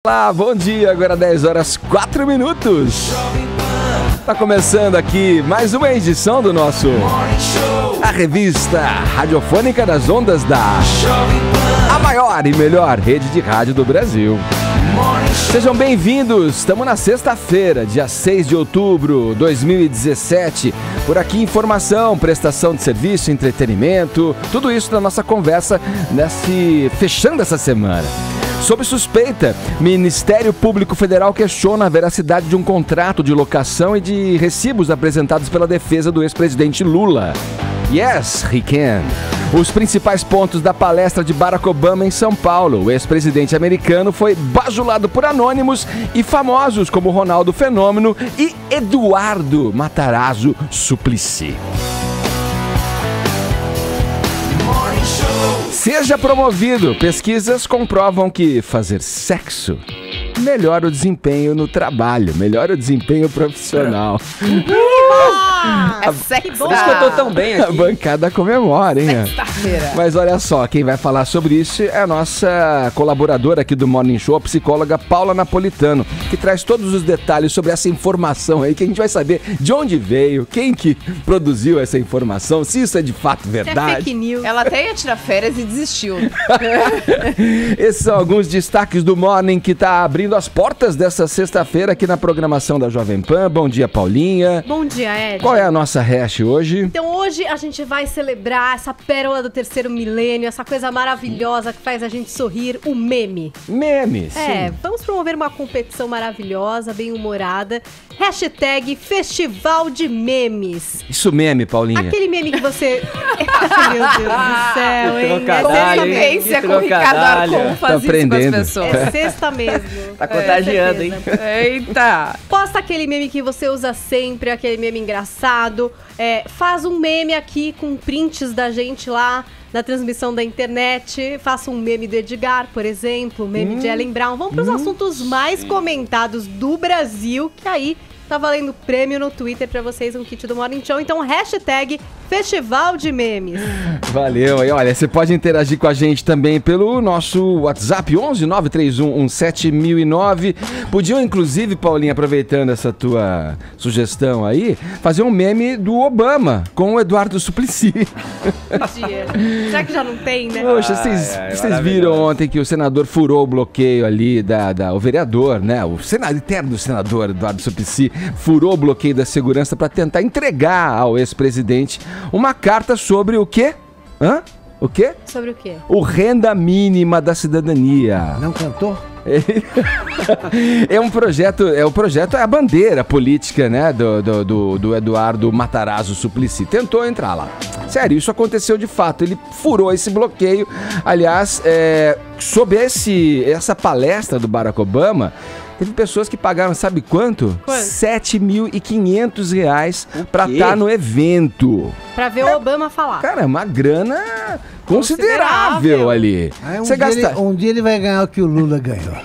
Olá, bom dia, agora 10 horas 4 minutos. Tá começando aqui mais uma edição do nosso A Revista Radiofônica das Ondas da a maior e melhor rede de rádio do Brasil. Sejam bem-vindos, estamos na sexta-feira, dia 6 de outubro de 2017. Por aqui informação, prestação de serviço, entretenimento, tudo isso na nossa conversa fechando essa semana. Sob suspeita, Ministério Público Federal questiona a veracidade de um contrato de locação e de recibos apresentados pela defesa do ex-presidente Lula. Yes, he can. Os principais pontos da palestra de Barack Obama em São Paulo. O ex-presidente americano foi bajulado por anônimos e famosos como Ronaldo Fenômeno e Eduardo Matarazzo Suplicy. Seja promovido. Pesquisas comprovam que fazer sexo melhora o desempenho no trabalho, melhora o desempenho profissional. É sexta. Por isso que eu tô tão bem aqui. A bancada comemora, hein? Sexta-feira. Mas olha só, quem vai falar sobre isso é a nossa colaboradora aqui do Morning Show, a psicóloga Paula Napolitano, que traz todos os detalhes sobre essa informação aí, que a gente vai saber de onde veio, quem que produziu essa informação, se isso é de fato verdade. É fake news. Ela até ia tirar férias e desistiu. Esses são alguns destaques do Morning que tá abrindo as portas dessa sexta-feira aqui na programação da Jovem Pan. Bom dia, Paulinha. Bom dia, Ed. Qual é a nossa hash hoje? Então hoje a gente vai celebrar essa pérola do terceiro milênio, essa coisa maravilhosa que faz a gente sorrir, o meme. Memes. Vamos promover uma competição maravilhosa, bem humorada. Hashtag Festival de Memes. Isso meme, Paulinha. Aquele meme que você... Meu Deus do céu, hein? Trocadalho, hein? Experiência com o Ricardo Arcon faz isso aprendendo. com as pessoas. É sexta mesmo. Tá contagiando, hein? Eita! Posta aquele meme que você usa sempre, aquele meme engraçado. Faz um meme aqui com prints da gente lá na transmissão da internet. Faça um meme do Edgar, por exemplo, meme de Ellen Brown. Vamos para os assuntos mais comentados do Brasil, que aí tá valendo prêmio no Twitter pra vocês, um kit do Morning Show. Então, hashtag Festival de Memes. Valeu. E olha, você pode interagir com a gente também pelo nosso WhatsApp, 11 931 17009. Podiam, inclusive, Paulinha, aproveitando essa tua sugestão aí, fazer um meme do Obama com o Eduardo Suplicy. Será que já não tem, né? Poxa, vocês viram ontem que o senador furou o bloqueio ali o vereador, né? O eterno senador Eduardo Suplicy furou o bloqueio da segurança para tentar entregar ao ex-presidente uma carta sobre o quê? O quê? Sobre o quê? O renda mínima da cidadania. Não cantou? É a bandeira política, né, do Eduardo Matarazzo Suplicy. Tentou entrar lá. Sério, isso aconteceu de fato. Ele furou esse bloqueio. Aliás, sob essa palestra do Barack Obama, teve pessoas que pagaram, sabe quanto? Quanto? R$7.500 pra estar no evento. Pra ver o Obama falar. Cara, é uma grana considerável ali. Um dia ele vai ganhar o que o Lula ganhou.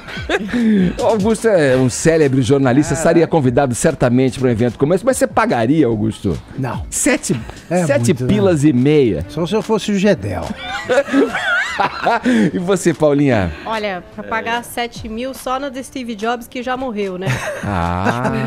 Augusto é um célebre jornalista, estaria convidado certamente para um evento como esse, mas você pagaria, Augusto? Não. Sete muito, pilas e meia. Só se eu fosse o Gedel. E você, Paulinha? Olha, pra pagar 7 mil só no do Steve Jobs, que já morreu, né?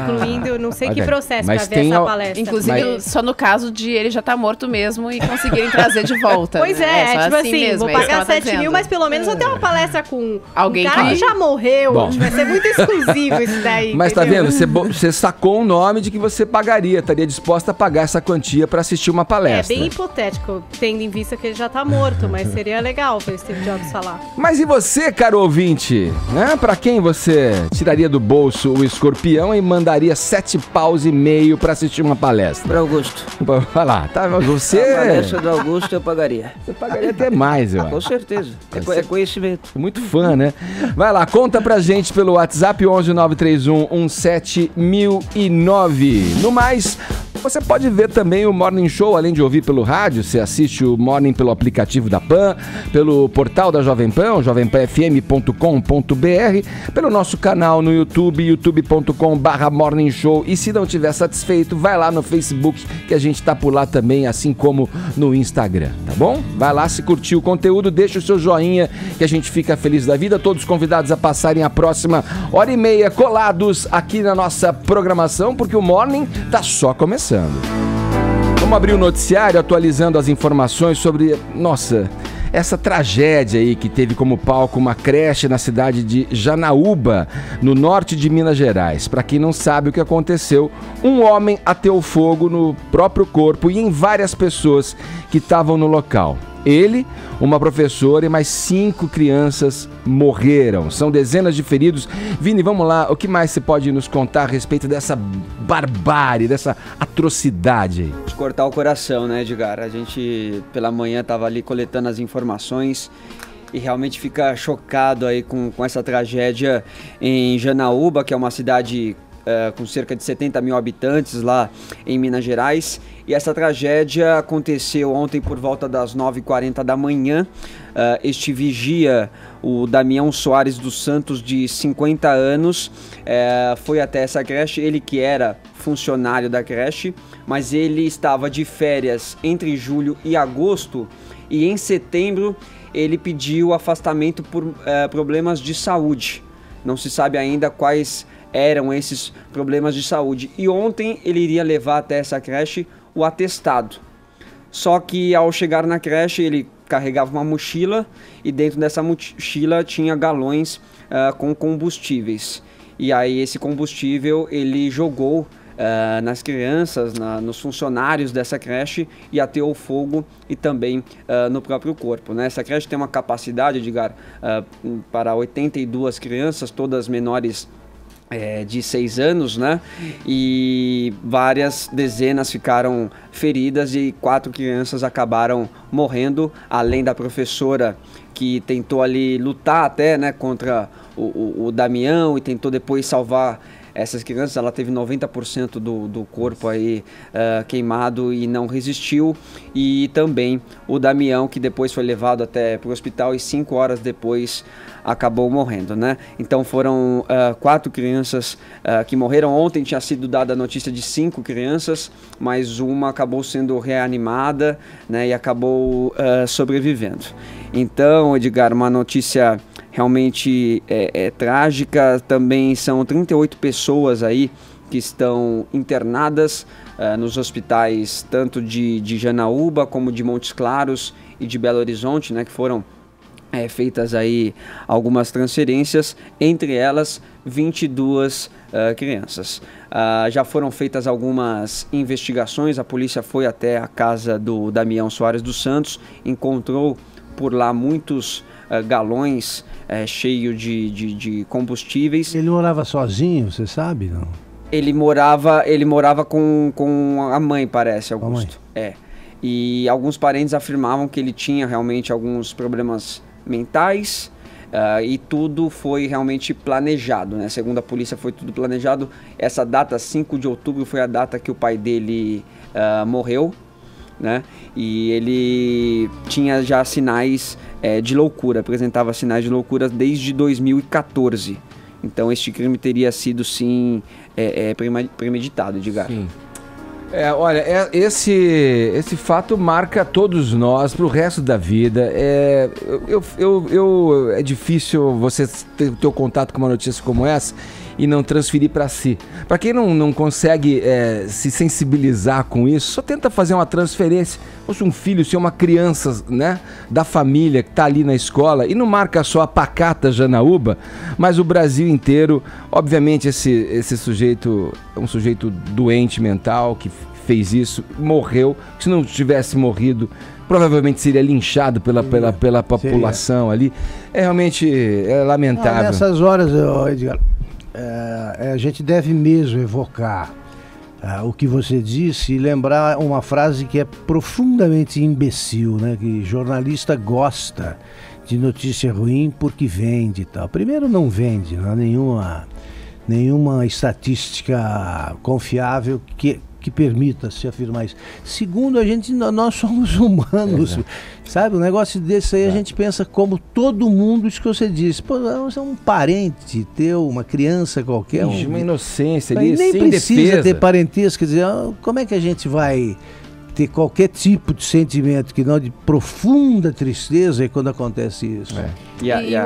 Incluindo, não sei que processo pra ver essa palestra. Inclusive, só no caso de ele já tá morto mesmo e conseguirem trazer de volta. Pois tipo assim, mesmo, vou pagar 7 mil, mas pelo menos eu tenho uma palestra com alguém um cara que já morreu. Bom. Vai ser muito exclusivo isso daí. Mas entendeu? tá vendo? Você sacou o nome de que você pagaria, estaria disposta a pagar essa quantia pra assistir uma palestra. É bem hipotético, tendo em vista que ele já tá morto, mas seria legal ver o Steve Jobs falar. Mas e você, caro ouvinte? Né? Pra quem você tiraria do bolso o escorpião e mandaria 7,5 paus pra assistir uma palestra? Pra Augusto. Vai lá, tá? Você... A palestra do Augusto eu pagaria. Você pagaria até mais, eu acho. Com certeza. É conhecimento. Muito fã, né? Vai lá, conta pra gente pelo WhatsApp 11 931 17009. No mais, Você pode ver também o Morning Show, além de ouvir pelo rádio, você assiste o Morning pelo aplicativo da PAN, pelo portal da Jovem Pan, jovempanfm.com.br, pelo nosso canal no YouTube, youtube.com/Morning Show. E se não estiver satisfeito, vai lá no Facebook, que a gente tá por lá também, assim como no Instagram, tá bom? Vai lá, se curtiu o conteúdo, deixa o seu joinha, que a gente fica feliz da vida. Todos convidados a passarem a próxima hora e meia colados aqui na nossa programação, porque o Morning tá só começando. Vamos abrir o noticiário atualizando as informações sobre, essa tragédia aí que teve como palco uma creche na cidade de Janaúba, no norte de Minas Gerais. Para quem não sabe o que aconteceu, um homem ateou fogo no próprio corpo e em várias pessoas que estavam no local. Ele, uma professora e mais 5 crianças morreram. São dezenas de feridos. Vini, vamos lá. O que mais você pode nos contar a respeito dessa barbárie, dessa atrocidade aí? De cortar o coração, né, Edgar? A gente, pela manhã, estava ali coletando as informações e realmente fica chocado aí com essa tragédia em Janaúba, que é uma cidade com cerca de 70 mil habitantes lá em Minas Gerais. E essa tragédia aconteceu ontem por volta das 9h40 da manhã. Este vigia, o Damião Soares dos Santos, de 50 anos, foi até essa creche. Ele que era funcionário da creche, mas ele estava de férias entre julho e agosto, e em setembro ele pediu afastamento por problemas de saúde. Não se sabe ainda quais eram esses problemas de saúde. E ontem ele iria levar até essa creche o atestado. Só que ao chegar na creche ele carregava uma mochila e dentro dessa mochila tinha galões com combustíveis. E aí esse combustível ele jogou nas crianças, nos funcionários dessa creche e ateou fogo e também no próprio corpo, né? Essa creche tem uma capacidade, Edgar, para 82 crianças, todas menores de 6 anos, né? E várias dezenas ficaram feridas e 4 crianças acabaram morrendo, além da professora que tentou ali lutar até, né, contra o Damião e tentou depois salvar essas crianças. Ela teve 90% do corpo aí queimado e não resistiu. E também o Damião, que depois foi levado até para o hospital e 5 horas depois acabou morrendo, né? Então foram 4 crianças que morreram. Ontem tinha sido dada a notícia de 5 crianças, mas uma acabou sendo reanimada, né, e acabou sobrevivendo. Então, Edgar, uma notícia realmente trágica. Também são 38 pessoas aí que estão internadas nos hospitais tanto de Janaúba como de Montes Claros e de Belo Horizonte, né, que foram feitas aí algumas transferências, entre elas 22 crianças. Já foram feitas algumas investigações. A polícia foi até a casa do Damião Soares dos Santos, encontrou por lá muitos galões cheios de combustíveis. Ele morava sozinho, você sabe, não? Ele morava com a mãe, parece, Augusto. E alguns parentes afirmavam que ele tinha realmente alguns problemas mentais, e tudo foi realmente planejado, né? Segundo a polícia, foi tudo planejado. Essa data, 5 de outubro, foi a data que o pai dele morreu, né? E ele tinha já sinais de loucura, apresentava sinais de loucura desde 2014. Então este crime teria sido sim premeditado, Edgar. Sim. Olha, esse fato marca todos nós pro resto da vida. É difícil você ter o contato com uma notícia como essa e não transferir para si. Para quem não consegue se sensibilizar com isso, só tenta fazer uma transferência. Se um filho, se é uma criança, né, da família que está ali na escola, e não marca só a pacata Janaúba, mas o Brasil inteiro. Obviamente esse sujeito é um sujeito doente mental que fez isso, morreu. Se não tivesse morrido, provavelmente seria linchado pela população ali. Realmente lamentável. Nessas horas, Edgar, a gente deve mesmo evocar o que você disse e lembrar uma frase que é profundamente imbecil, né? Que jornalista gosta de notícia ruim porque vende e tal. Primeiro, não vende, não há nenhuma estatística confiável que que permita se afirmar isso. Segundo, nós somos humanos, sabe? Um negócio desse aí a gente pensa como todo mundo, isso que você disse. Pô, é um parente teu, uma criança qualquer. Uma inocência ali, nem sem precisa defesa. ter parentesco, quer dizer, como é que a gente vai ter qualquer tipo de sentimento que não de profunda tristeza quando acontece isso?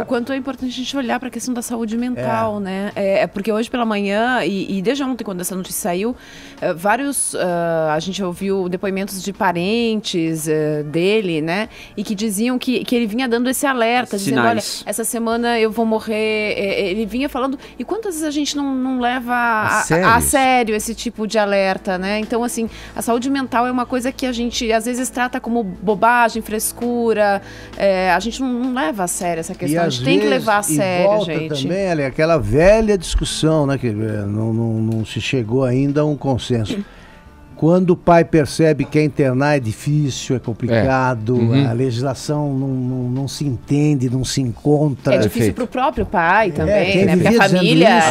O quanto é importante a gente olhar para a questão da saúde mental, né? Porque hoje pela manhã, e desde ontem, quando essa notícia saiu, a gente ouviu depoimentos de parentes dele, né? E que diziam que ele vinha dando esse alerta, dizendo, olha, essa semana eu vou morrer. Ele vinha falando, e quantas vezes a gente não leva a sério esse tipo de alerta, né? Então, assim, a saúde mental é uma coisa que a gente às vezes trata como bobagem, frescura, a gente não leva a sério essa questão, a gente tem que levar a sério, gente. Também, ali, aquela velha discussão, né, que não se chegou ainda a um consenso. Quando o pai percebe que internar é difícil, é complicado, a legislação não se entende, não se encontra. É difícil para o próprio pai também, né? Porque a família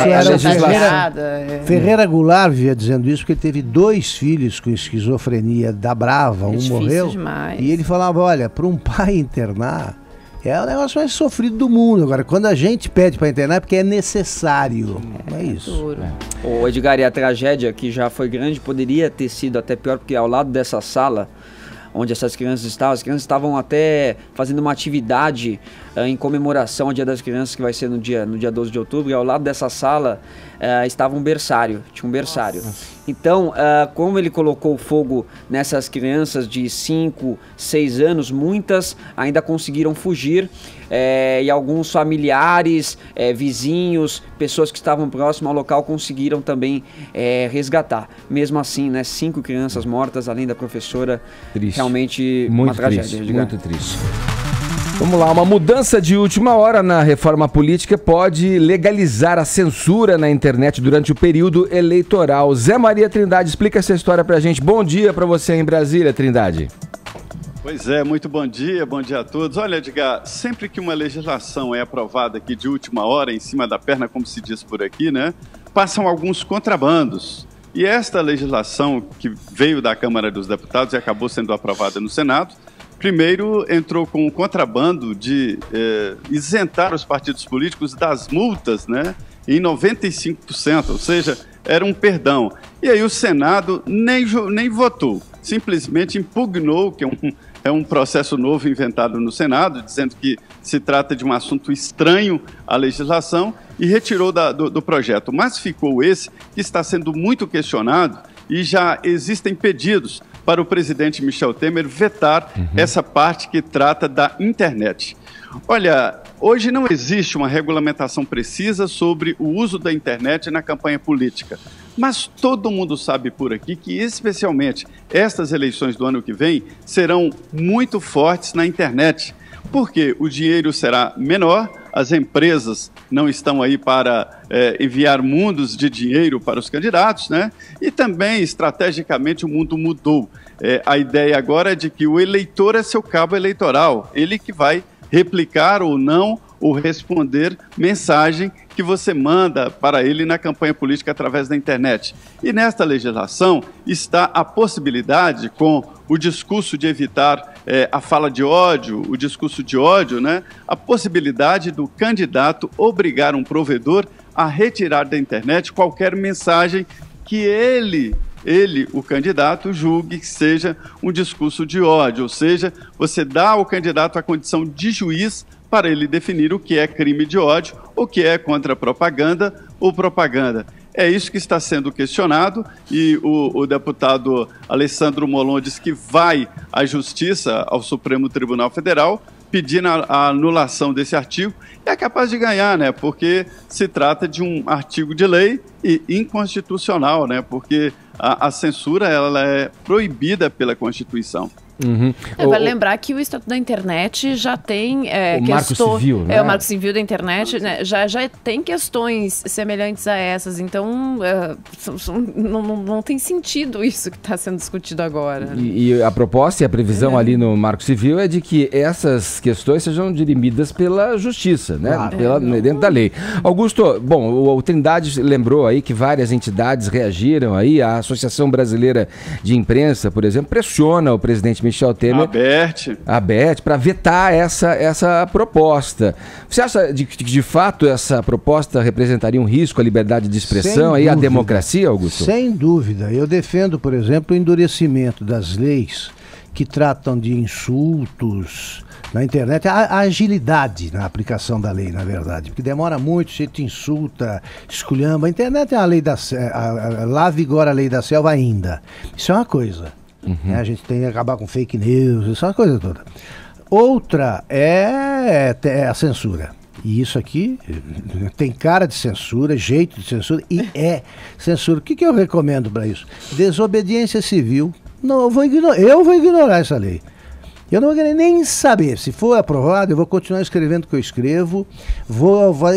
Ferreira Goulart vivia dizendo isso, porque ele teve 2 filhos com esquizofrenia da brava, um morreu. Demais. E ele falava, olha, para um pai internar, é o negócio mais sofrido do mundo. Agora, quando a gente pede para internar é porque é necessário. É isso. Ô Edgar, e a tragédia que já foi grande poderia ter sido até pior, porque ao lado dessa sala onde essas crianças estavam, as crianças estavam até fazendo uma atividade em comemoração ao Dia das Crianças, que vai ser no dia 12 de outubro, e ao lado dessa sala estava um berçário, tinha um berçário. Então, como ele colocou fogo nessas crianças de 5, 6 anos, muitas ainda conseguiram fugir, e alguns familiares, vizinhos, pessoas que estavam próximas ao local conseguiram também resgatar. Mesmo assim, né, 5 crianças mortas, além da professora, triste. Realmente muito uma tragédia. Triste, muito triste. Vamos lá, uma mudança de última hora na reforma política pode legalizar a censura na internet durante o período eleitoral. Zé Maria Trindade, explica essa história pra gente. Bom dia pra você em Brasília, Trindade. Pois é, muito bom dia a todos. Olha, Edgar, sempre que uma legislação é aprovada aqui de última hora, em cima da perna, como se diz por aqui, né, passam alguns contrabandos. E esta legislação que veio da Câmara dos Deputados e acabou sendo aprovada no Senado, primeiro entrou com o contrabando de isentar os partidos políticos das multas, né, em 95%, ou seja, era um perdão. E aí o Senado nem votou, simplesmente impugnou, que é um processo novo inventado no Senado, dizendo que se trata de um assunto estranho à legislação, e retirou do projeto. Mas ficou esse que está sendo muito questionado, e já existem pedidos para o presidente Michel Temer vetar essa parte que trata da internet. Olha, hoje não existe uma regulamentação precisa sobre o uso da internet na campanha política, mas todo mundo sabe por aqui que, especialmente, estas eleições do ano que vem serão muito fortes na internet, porque o dinheiro será menor, as empresas não estão aí para enviar mundos de dinheiro para os candidatos, né? E também, estrategicamente, o mundo mudou. A ideia agora é de que o eleitor é seu cabo eleitoral, ele que vai replicar ou não, ou responder mensagem que você manda para ele na campanha política através da internet. E nesta legislação está a possibilidade, com o discurso de evitar a fala de ódio, o discurso de ódio, né? A possibilidade do candidato obrigar um provedor a retirar da internet qualquer mensagem que ele, o candidato, julgue que seja um discurso de ódio, ou seja, você dá ao candidato a condição de juiz para ele definir o que é crime de ódio, o que é contra propaganda ou propaganda. É isso que está sendo questionado, e o deputado Alessandro Molon diz que vai à Justiça, ao Supremo Tribunal Federal, pedindo a anulação desse artigo, e é capaz de ganhar, né? Porque se trata de um artigo de lei e inconstitucional, né? Porque a censura ela é proibida pela Constituição. Vale lembrar que o Estatuto da Internet já tem o Marco Civil, né? O Marco Civil da Internet, né, já tem questões semelhantes a essas, então não tem sentido isso que está sendo discutido agora. E a proposta e a previsão ali no Marco Civil é de que essas questões sejam dirimidas pela Justiça, né? Dentro da lei. Augusto, bom, o Trindade lembrou aí que várias entidades reagiram aí, a Associação Brasileira de Imprensa, por exemplo, pressiona o presidente Michel Temer, a ABET, para vetar essa proposta. Você acha que de fato essa proposta representaria um risco à liberdade de expressão e à democracia, Augusto? Sem dúvida. Eu defendo, por exemplo, o endurecimento das leis que tratam de insultos na internet, a agilidade na aplicação da lei, na verdade, porque demora muito, você te insulta, esculhamba. A internet é a lei da lá vigora a lei da selva ainda. Isso é uma coisa. A gente tem que acabar com fake news, isso é uma coisa toda. Outra é a censura. E isso aqui tem cara de censura, jeito de censura e é censura. O que eu recomendo para isso? Desobediência civil. Não, eu vou ignorar essa lei. Eu não vou querer nem saber. Se for aprovado, eu vou continuar escrevendo o que eu escrevo,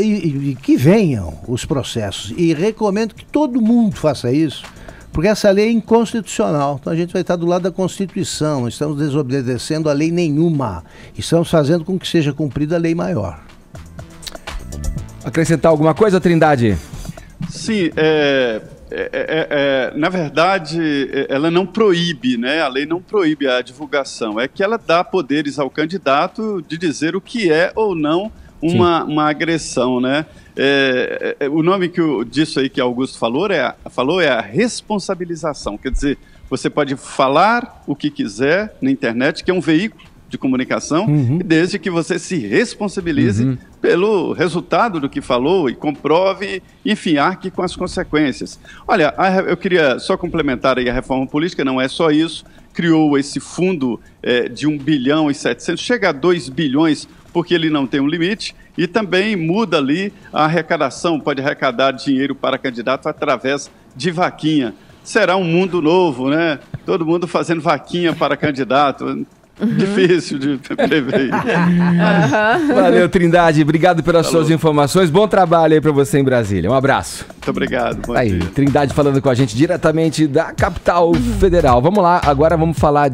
e que venham os processos. E recomendo que todo mundo faça isso, porque essa lei é inconstitucional. Então a gente vai estar do lado da Constituição, não estamos desobedecendo a lei nenhuma. Estamos fazendo com que seja cumprida a lei maior. Acrescentar alguma coisa, Trindade? Sim, na verdade, ela não proíbe, né? A lei não proíbe a divulgação, é que ela dá poderes ao candidato de dizer o que é ou não uma agressão, né? O nome disso aí que Augusto falou é a responsabilização, quer dizer, você pode falar o que quiser na internet, que é um veículo de comunicação, desde que você se responsabilize pelo resultado do que falou e comprove, enfim, arque com as consequências. Olha, eu queria só complementar aí a reforma política, não é só isso, criou esse fundo de 1 bilhão e 700, chega a 2 bilhões, porque ele não tem um limite, e também muda ali a arrecadação, pode arrecadar dinheiro para candidato através de vaquinha. Será um mundo novo, né? Todo mundo fazendo vaquinha para candidato. Difícil de prever. Valeu, Trindade. Obrigado pelas suas informações. Bom trabalho aí pra você em Brasília. Um abraço. Muito obrigado. Bom aí, dia. Trindade falando com a gente diretamente da capital federal. Vamos lá, agora vamos falar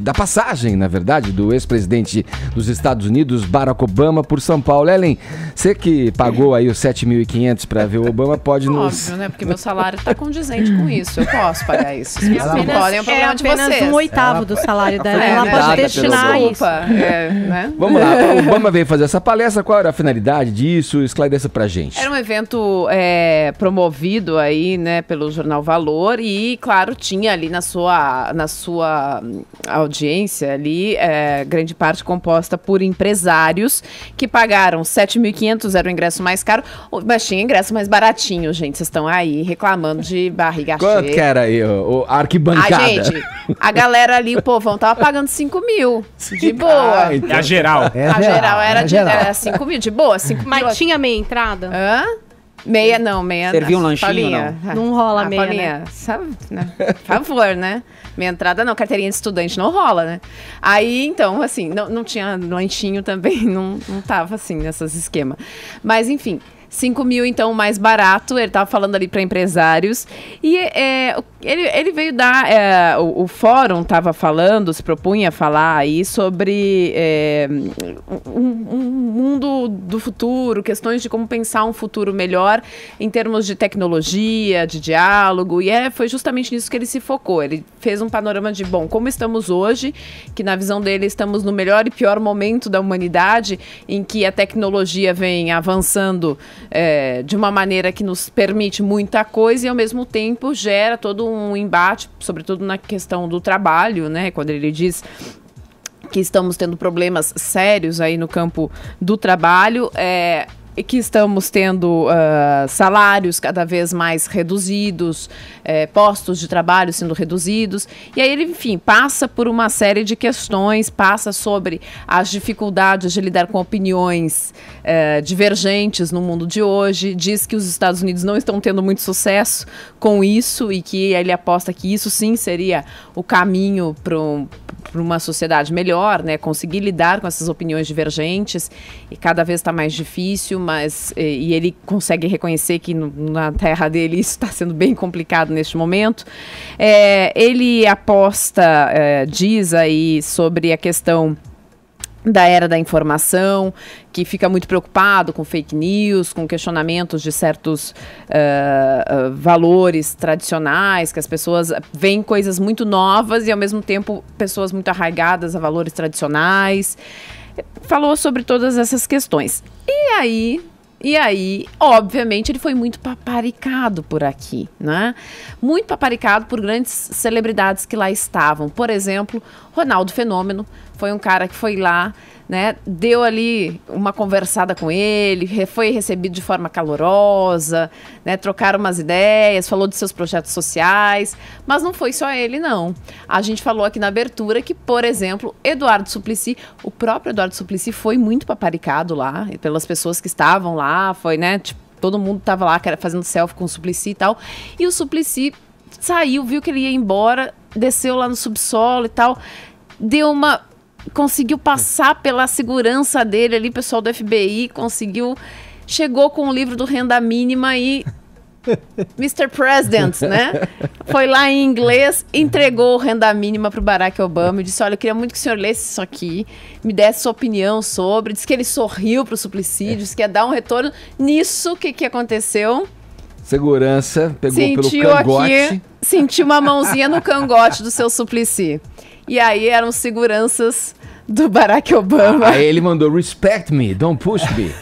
da passagem, na verdade, do ex-presidente dos Estados Unidos, Barack Obama, por São Paulo. Ellen, você que pagou aí os 7.500 pra ver o Obama, pode nos... Óbvio, né? Porque meu salário tá condizente com isso. Eu posso pagar isso. Vocês não podem, é um problema de vocês. Apenas 1/8 do salário dela. Ela né? pode destinar isso. Né? Vamos lá, o Obama veio fazer essa palestra, qual era a finalidade disso? Esclareça pra gente. Era um evento promovido aí, né, pelo jornal Valor e, claro, tinha ali na sua audiência ali, grande parte composta por empresários que pagaram 7.500, era o ingresso mais caro, mas tinha ingresso mais baratinho, gente, vocês estão aí reclamando de barriga cheia. Quanto que era aí, o arquibancada? Gente, a galera ali, o povão, tava pagando 5.000, de boa. A geral. A geral era 5.000, de boa, 5.000. Mas tinha meia entrada? Hã? Meia não. Servia um lanchinho, Paulinha, não rola meia, Paulinha, sabe, né? Por favor, né? Meia entrada não, carteirinha de estudante não rola, né? Aí, então, assim, não tinha lanchinho também, não tava assim, nesses esquemas. Mas, enfim... 5.000, então, mais barato, ele estava falando ali para empresários, e ele veio dar, o fórum estava falando, se propunha falar aí sobre um mundo do futuro, questões de como pensar um futuro melhor em termos de tecnologia, de diálogo, e foi justamente nisso que ele se focou. Ele fez um panorama de, como estamos hoje, que na visão dele estamos no melhor e pior momento da humanidade, em que a tecnologia vem avançando de uma maneira que nos permite muita coisa e, ao mesmo tempo, gera todo um embate, sobretudo na questão do trabalho, né? Quando ele diz que estamos tendo problemas sérios aí no campo do trabalho, e que estamos tendo salários cada vez mais reduzidos, postos de trabalho sendo reduzidos. E aí ele, enfim, passa por uma série de questões, passa sobre as dificuldades de lidar com opiniões divergentes no mundo de hoje, diz que os Estados Unidos não estão tendo muito sucesso com isso e que ele aposta que isso sim seria o caminho uma sociedade melhor, né? Conseguir lidar com essas opiniões divergentes, e cada vez está mais difícil, mas e ele consegue reconhecer que na terra dele isso está sendo bem complicado neste momento. Ele aposta, diz aí sobre a questão da era da informação, que fica muito preocupado com fake news, com questionamentos de certos valores tradicionais, que as pessoas veem coisas muito novas e, ao mesmo tempo, pessoas muito arraigadas a valores tradicionais. Falou sobre todas essas questões. E aí, obviamente, ele foi muito paparicado por aqui, né? Muito paparicado por grandes celebridades que lá estavam. Por exemplo, Ronaldo Fenômeno foi um cara que foi lá, né? Deu ali uma conversada com ele, foi recebido de forma calorosa, né? Trocaram umas ideias, falou de seus projetos sociais, mas não foi só ele, não. A gente falou aqui na abertura que, por exemplo, Eduardo Suplicy, o próprio Eduardo Suplicy foi muito paparicado lá, pelas pessoas que estavam lá, foi, né? Tipo, todo mundo estava lá fazendo selfie com o Suplicy e tal, e o Suplicy saiu, viu que ele ia embora, desceu lá no subsolo e tal, conseguiu passar pela segurança dele ali, pessoal do FBI, chegou com o livro do Renda Mínima e Mr. President, né? Foi lá em inglês, entregou o Renda Mínima para o Barack Obama e disse, olha, eu queria muito que o senhor lesse isso aqui, me desse sua opinião sobre, disse que ele sorriu para o Suplicy, disse que ia dar um retorno. Nisso, o que aconteceu? Segurança, pegou pelo cangote. Sentiu uma mãozinha no cangote do seu Suplicy. E aí eram seguranças do Barack Obama. Aí ele mandou, respect me, don't push me.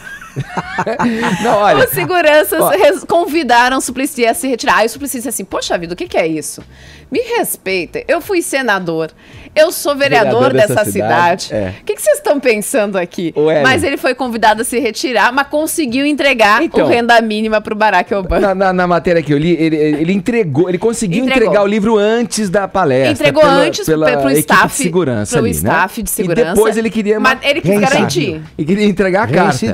Não, olha, os seguranças convidaram o Suplicy a se retirar. Aí o Suplicy disse assim, poxa vida, o que é isso? Me respeita, eu fui senador, eu sou vereador dessa cidade. O que vocês estão pensando aqui? Mas ele foi convidado a se retirar, mas conseguiu entregar o Renda Mínima para o Barack Obama. Na matéria que eu li, ele conseguiu entregar o livro antes da palestra. Entregou antes para o staff de segurança. De segurança. E depois ele queria... Mas ele quis garantir. E queria entregar a carta.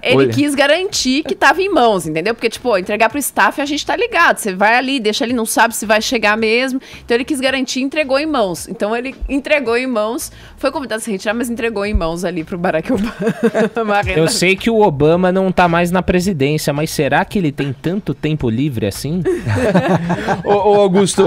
Ele quis garantir que estava em mãos, entendeu? Porque, tipo, entregar pro staff a gente tá ligado. Você vai ali, deixa ali, não sabe se vai chegar mesmo. Então ele quis garantir e entregou em mãos. Então ele entregou em mãos, foi convidado a se retirar, mas entregou em mãos ali pro Barack Obama. Eu sei que o Obama não tá mais na presidência, mas será que ele tem tanto tempo livre assim? Ô Augusto,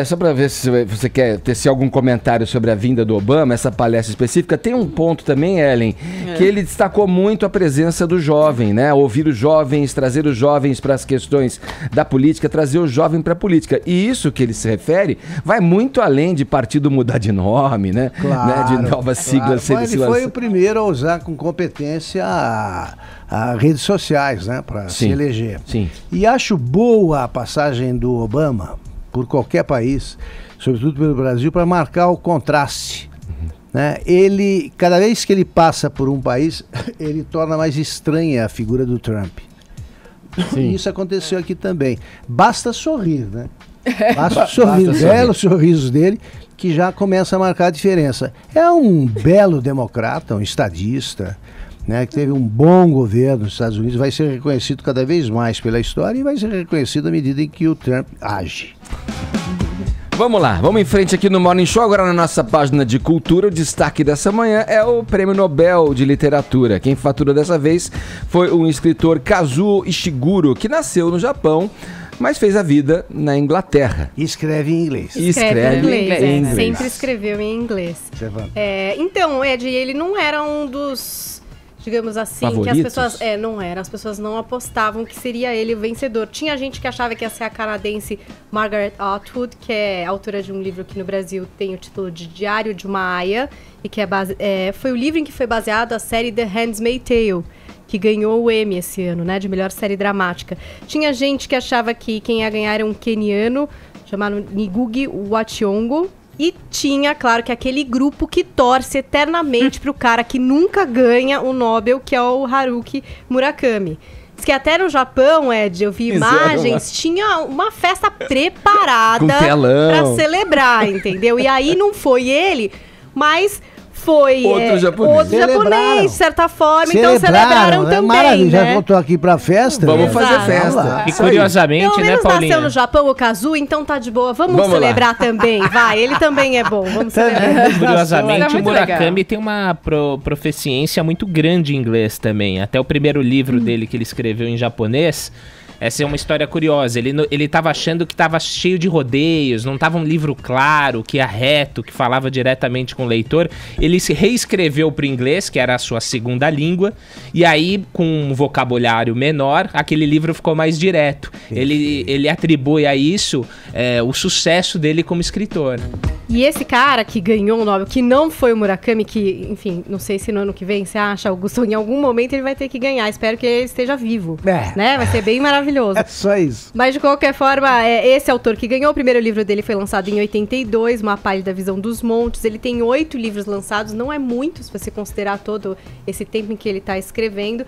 só pra ver se você quer tecer algum comentário sobre a vinda do Obama, essa palestra específica, tem um ponto também, Ellen, que ele destacou muito a presença do jovem, né? Ouvir os jovens, trazer os jovens para as questões da política, trazer o jovem para a política. E isso que ele se refere vai muito além de partido mudar de nome, né? Claro, né? De novas siglas. Ele foi o primeiro a usar com competência a redes sociais, né? Para se eleger. Sim. E acho boa a passagem do Obama por qualquer país, sobretudo pelo Brasil, para marcar o contraste. Né? Ele, cada vez que ele passa por um país, ele torna mais estranha a figura do Trump. E isso aconteceu aqui também. Basta sorrir, né? Basta sorrir, belo sorriso dele, que já começa a marcar a diferença. É um belo democrata, um estadista, né, que teve um bom governo nos Estados Unidos, vai ser reconhecido cada vez mais pela história e vai ser reconhecido à medida em que o Trump age. Vamos lá, vamos em frente aqui no Morning Show. Agora na nossa página de cultura, o destaque dessa manhã é o Prêmio Nobel de Literatura. Quem faturou dessa vez foi o escritor Kazuo Ishiguro, que nasceu no Japão, mas fez a vida na Inglaterra. E escreve em inglês. Escreve em inglês. Sempre escreveu em inglês. Então, Ed, ele não era um dos, digamos assim, favoritos? Que as pessoas... não era. As pessoas não apostavam que seria ele o vencedor. Tinha gente que achava que ia ser a canadense Margaret Atwood, que é autora de um livro que no Brasil tem o título de Diário de uma Aia, e que foi o livro em que foi baseado a série The Handmaid's Tale, que ganhou o Emmy esse ano, né, de melhor série dramática. Tinha gente que achava que quem ia ganhar era um queniano, chamado Ngugi wa Thiong'o, e tinha, claro, que aquele grupo que torce eternamente pro cara que nunca ganha o Nobel, que é o Haruki Murakami. Diz que até no Japão, Ed, eu vi imagens, tinha uma festa preparada pra celebrar, entendeu? E aí não foi ele, mas foi Outro japonês. de certa forma, então celebraram né? também, Maravilha, já né? voltou aqui pra festa. Vamos fazer Exato. festa. E Isso aí. curiosamente, Pelo né, menos Paulinha? nasceu no Japão o Kazu, então tá de boa. Vamos Vamos celebrar também, vai. Ele também é bom, vamos celebrar. Curiosamente, Tá o muito Murakami legal. tem uma proficiência muito grande em inglês também. Até o primeiro livro dele que ele escreveu em japonês. Essa é uma história curiosa. Ele tava achando que tava cheio de rodeios, não tava um livro claro, que ia reto, que falava diretamente com o leitor. Ele se reescreveu pro inglês, que era a sua segunda língua, e aí, com um vocabulário menor, aquele livro ficou mais direto. Ele atribui a isso o sucesso dele como escritor. E esse cara que ganhou o Nobel, que não foi o Murakami, que, enfim, não sei se no ano que vem, você acha, Augusto, em algum momento ele vai ter que ganhar. Espero que ele esteja vivo, né? Vai ser bem maravilhoso. É só isso. Mas, de qualquer forma, esse autor que ganhou, o primeiro livro dele foi lançado em 82, Uma Pálida Visão dos Montes. Ele tem 8 livros lançados, não é muito, se você considerar todo esse tempo em que ele está escrevendo.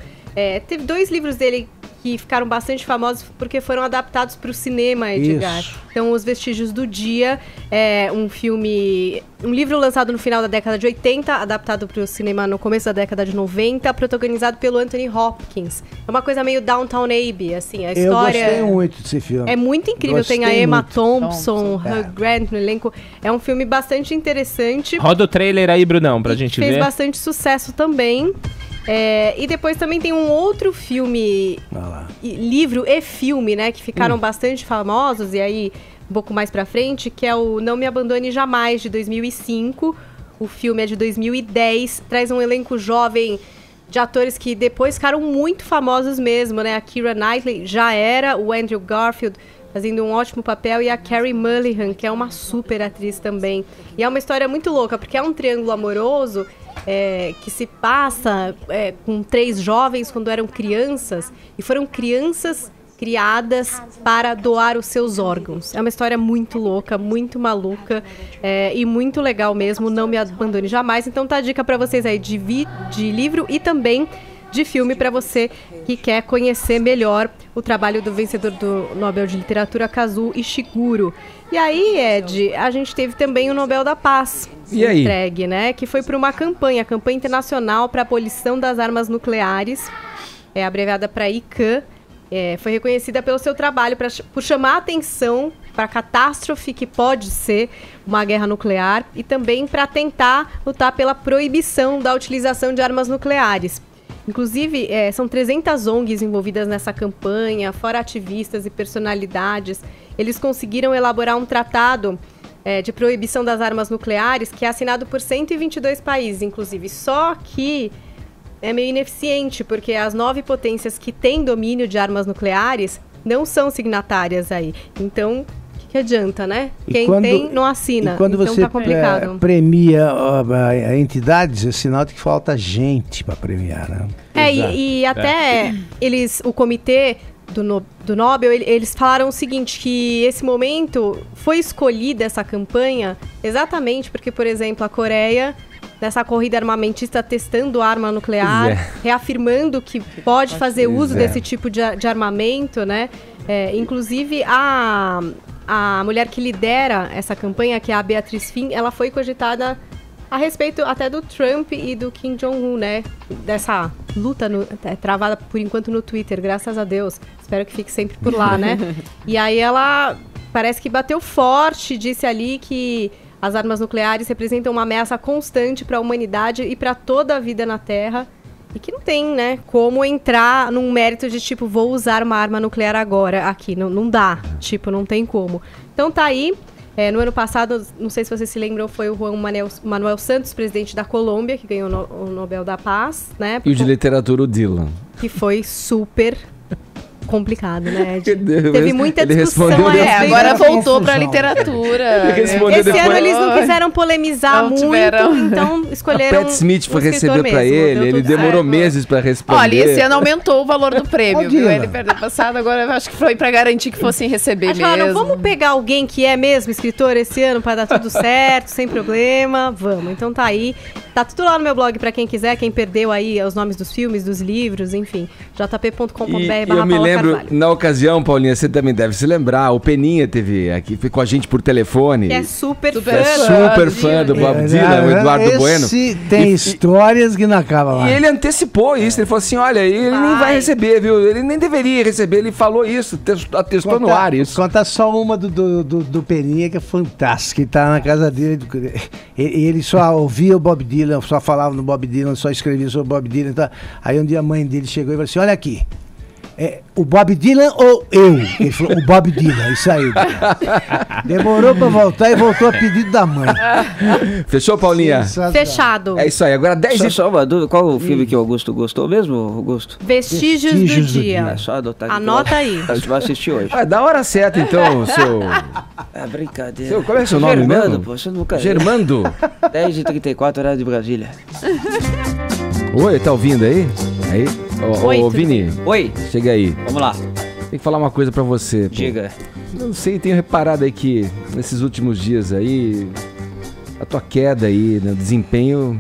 Teve 2 livros dele que ficaram bastante famosos porque foram adaptados para o cinema, Edgar. Isso. Então, Os Vestígios do Dia, um livro lançado no final da década de 80, adaptado para o cinema no começo da década de 90, protagonizado pelo Anthony Hopkins. É uma coisa meio Downton Abbey, assim, a Eu história... gostei muito desse filme. É muito incrível, Gostei tem a Emma muito. Thompson, Hugh Grant no elenco. É um filme bastante interessante. Roda o trailer aí, Brunão, pra gente Fez ver. bastante sucesso também. E depois também tem um outro filme, livro e filme, né, que ficaram bastante famosos, e aí um pouco mais pra frente, que é o Não Me Abandone Jamais, de 2005. O filme é de 2010, traz um elenco jovem de atores que depois ficaram muito famosos mesmo, né? A Keira Knightley já era, o Andrew Garfield fazendo um ótimo papel, e a Carey Mulligan, que é uma super atriz também. E é uma história muito louca, porque é um triângulo amoroso que se passa com 3 jovens quando eram crianças, e foram crianças criadas para doar os seus órgãos. É uma história muito louca, muito maluca, e muito legal mesmo. Não Me Abandone Jamais. Então tá a dica para vocês aí de livro e também de filme para você que quer conhecer melhor o trabalho do vencedor do Nobel de Literatura, Kazuo Ishiguro. E aí, Ed, a gente teve também o Nobel da Paz entregue, né? Que foi para uma campanha internacional para a abolição das armas nucleares, abreviada para ICAN. Foi reconhecida pelo seu trabalho por chamar a atenção para a catástrofe que pode ser uma guerra nuclear, e também para tentar lutar pela proibição da utilização de armas nucleares. Inclusive, são 300 ONGs envolvidas nessa campanha, fora ativistas e personalidades. Eles conseguiram elaborar um tratado de proibição das armas nucleares que é assinado por 122 países, inclusive. Só que é meio ineficiente, porque as 9 potências que têm domínio de armas nucleares não são signatárias aí. Então, o que adianta, né? Quem tem não assina. E quando então você tá complicado. premia entidades, é sinal de que falta gente para premiar, né? E até o comitê do Nobel, eles falaram o seguinte, que esse momento foi escolhida, essa campanha, exatamente porque, por exemplo, a Coreia, nessa corrida armamentista, testando arma nuclear, reafirmando que pode fazer uso desse tipo de armamento, né? Inclusive, a mulher que lidera essa campanha, que é a Beatriz Finn, ela foi cogitada a respeito até do Trump e do Kim Jong-un, né? Dessa luta travada, por enquanto, no Twitter, graças a Deus. Espero que fique sempre por lá, né? E aí ela parece que bateu forte, disse ali que as armas nucleares representam uma ameaça constante para a humanidade e para toda a vida na Terra. E que não tem, né, como entrar num mérito de, tipo, vou usar uma arma nuclear agora aqui. Não dá, tipo, não tem como. Então tá aí. No ano passado, não sei se você se lembram, foi o Juan Manuel Santos, presidente da Colômbia, que ganhou o Nobel da Paz, né? E o de literatura, o Dylan. Que foi super complicado, né? Teve muita discussão. Agora voltou pra literatura. Esse ano eles não quiseram polemizar muito, então escolheram. A Pat Smith foi receber pra ele demorou meses pra responder. Olha, esse ano aumentou o valor do prêmio, viu? Ele perdeu passado, agora eu acho que foi pra garantir que fossem receber mesmo. Vamos pegar alguém que é mesmo escritor esse ano pra dar tudo certo, sem problema. Vamos, então tá aí. Tá tudo lá no meu blog pra quem quiser, quem perdeu aí os nomes dos filmes, dos livros, enfim. jp.com.br/Paula eu me lembro, Carvalho. na ocasião, Paulinha, você também deve se lembrar, o Peninha teve aqui, foi com a gente por telefone. Que é super fã. É super fã do Bob Dylan, o Eduardo Bueno. Tem histórias que não acabam mais. E ele antecipou isso, ele falou assim, olha, ele nem vai receber, viu? Ele nem deveria receber, ele falou isso, atestou no ar isso. Conta só uma do Peninha que é fantástica, ele tá na casa dele, ele só ouvia o Bob Dylan, só falava no Bob Dylan, só escrevia sobre o Bob Dylan, tá? Aí um dia a mãe dele chegou e falou assim, olha aqui, o Bob Dylan ou eu? Ele falou, o Bob Dylan, isso aí. Demorou pra voltar e voltou a pedido da mãe. Fechou, Paulinha? Fechado. É isso aí, agora 10 Só uma dúvida, qual o filme que o Augusto gostou mesmo, Augusto? Vestígios do Dia. É só adotar aqui. Anota aí. A gente vai assistir hoje. Ah, da hora certa, então, seu... É brincadeira. Qual é o seu nome Germando, mesmo? pô, você nunca... Germando. 10h34, horário de Brasília. Oi, tá ouvindo aí? Aí? Oi, Ô, tudo Vini, Oi, chega aí. vamos lá. Tem que falar uma coisa pra você. Pô. Diga. Não sei, tenho reparado aí que nesses últimos dias aí, a tua queda aí no desempenho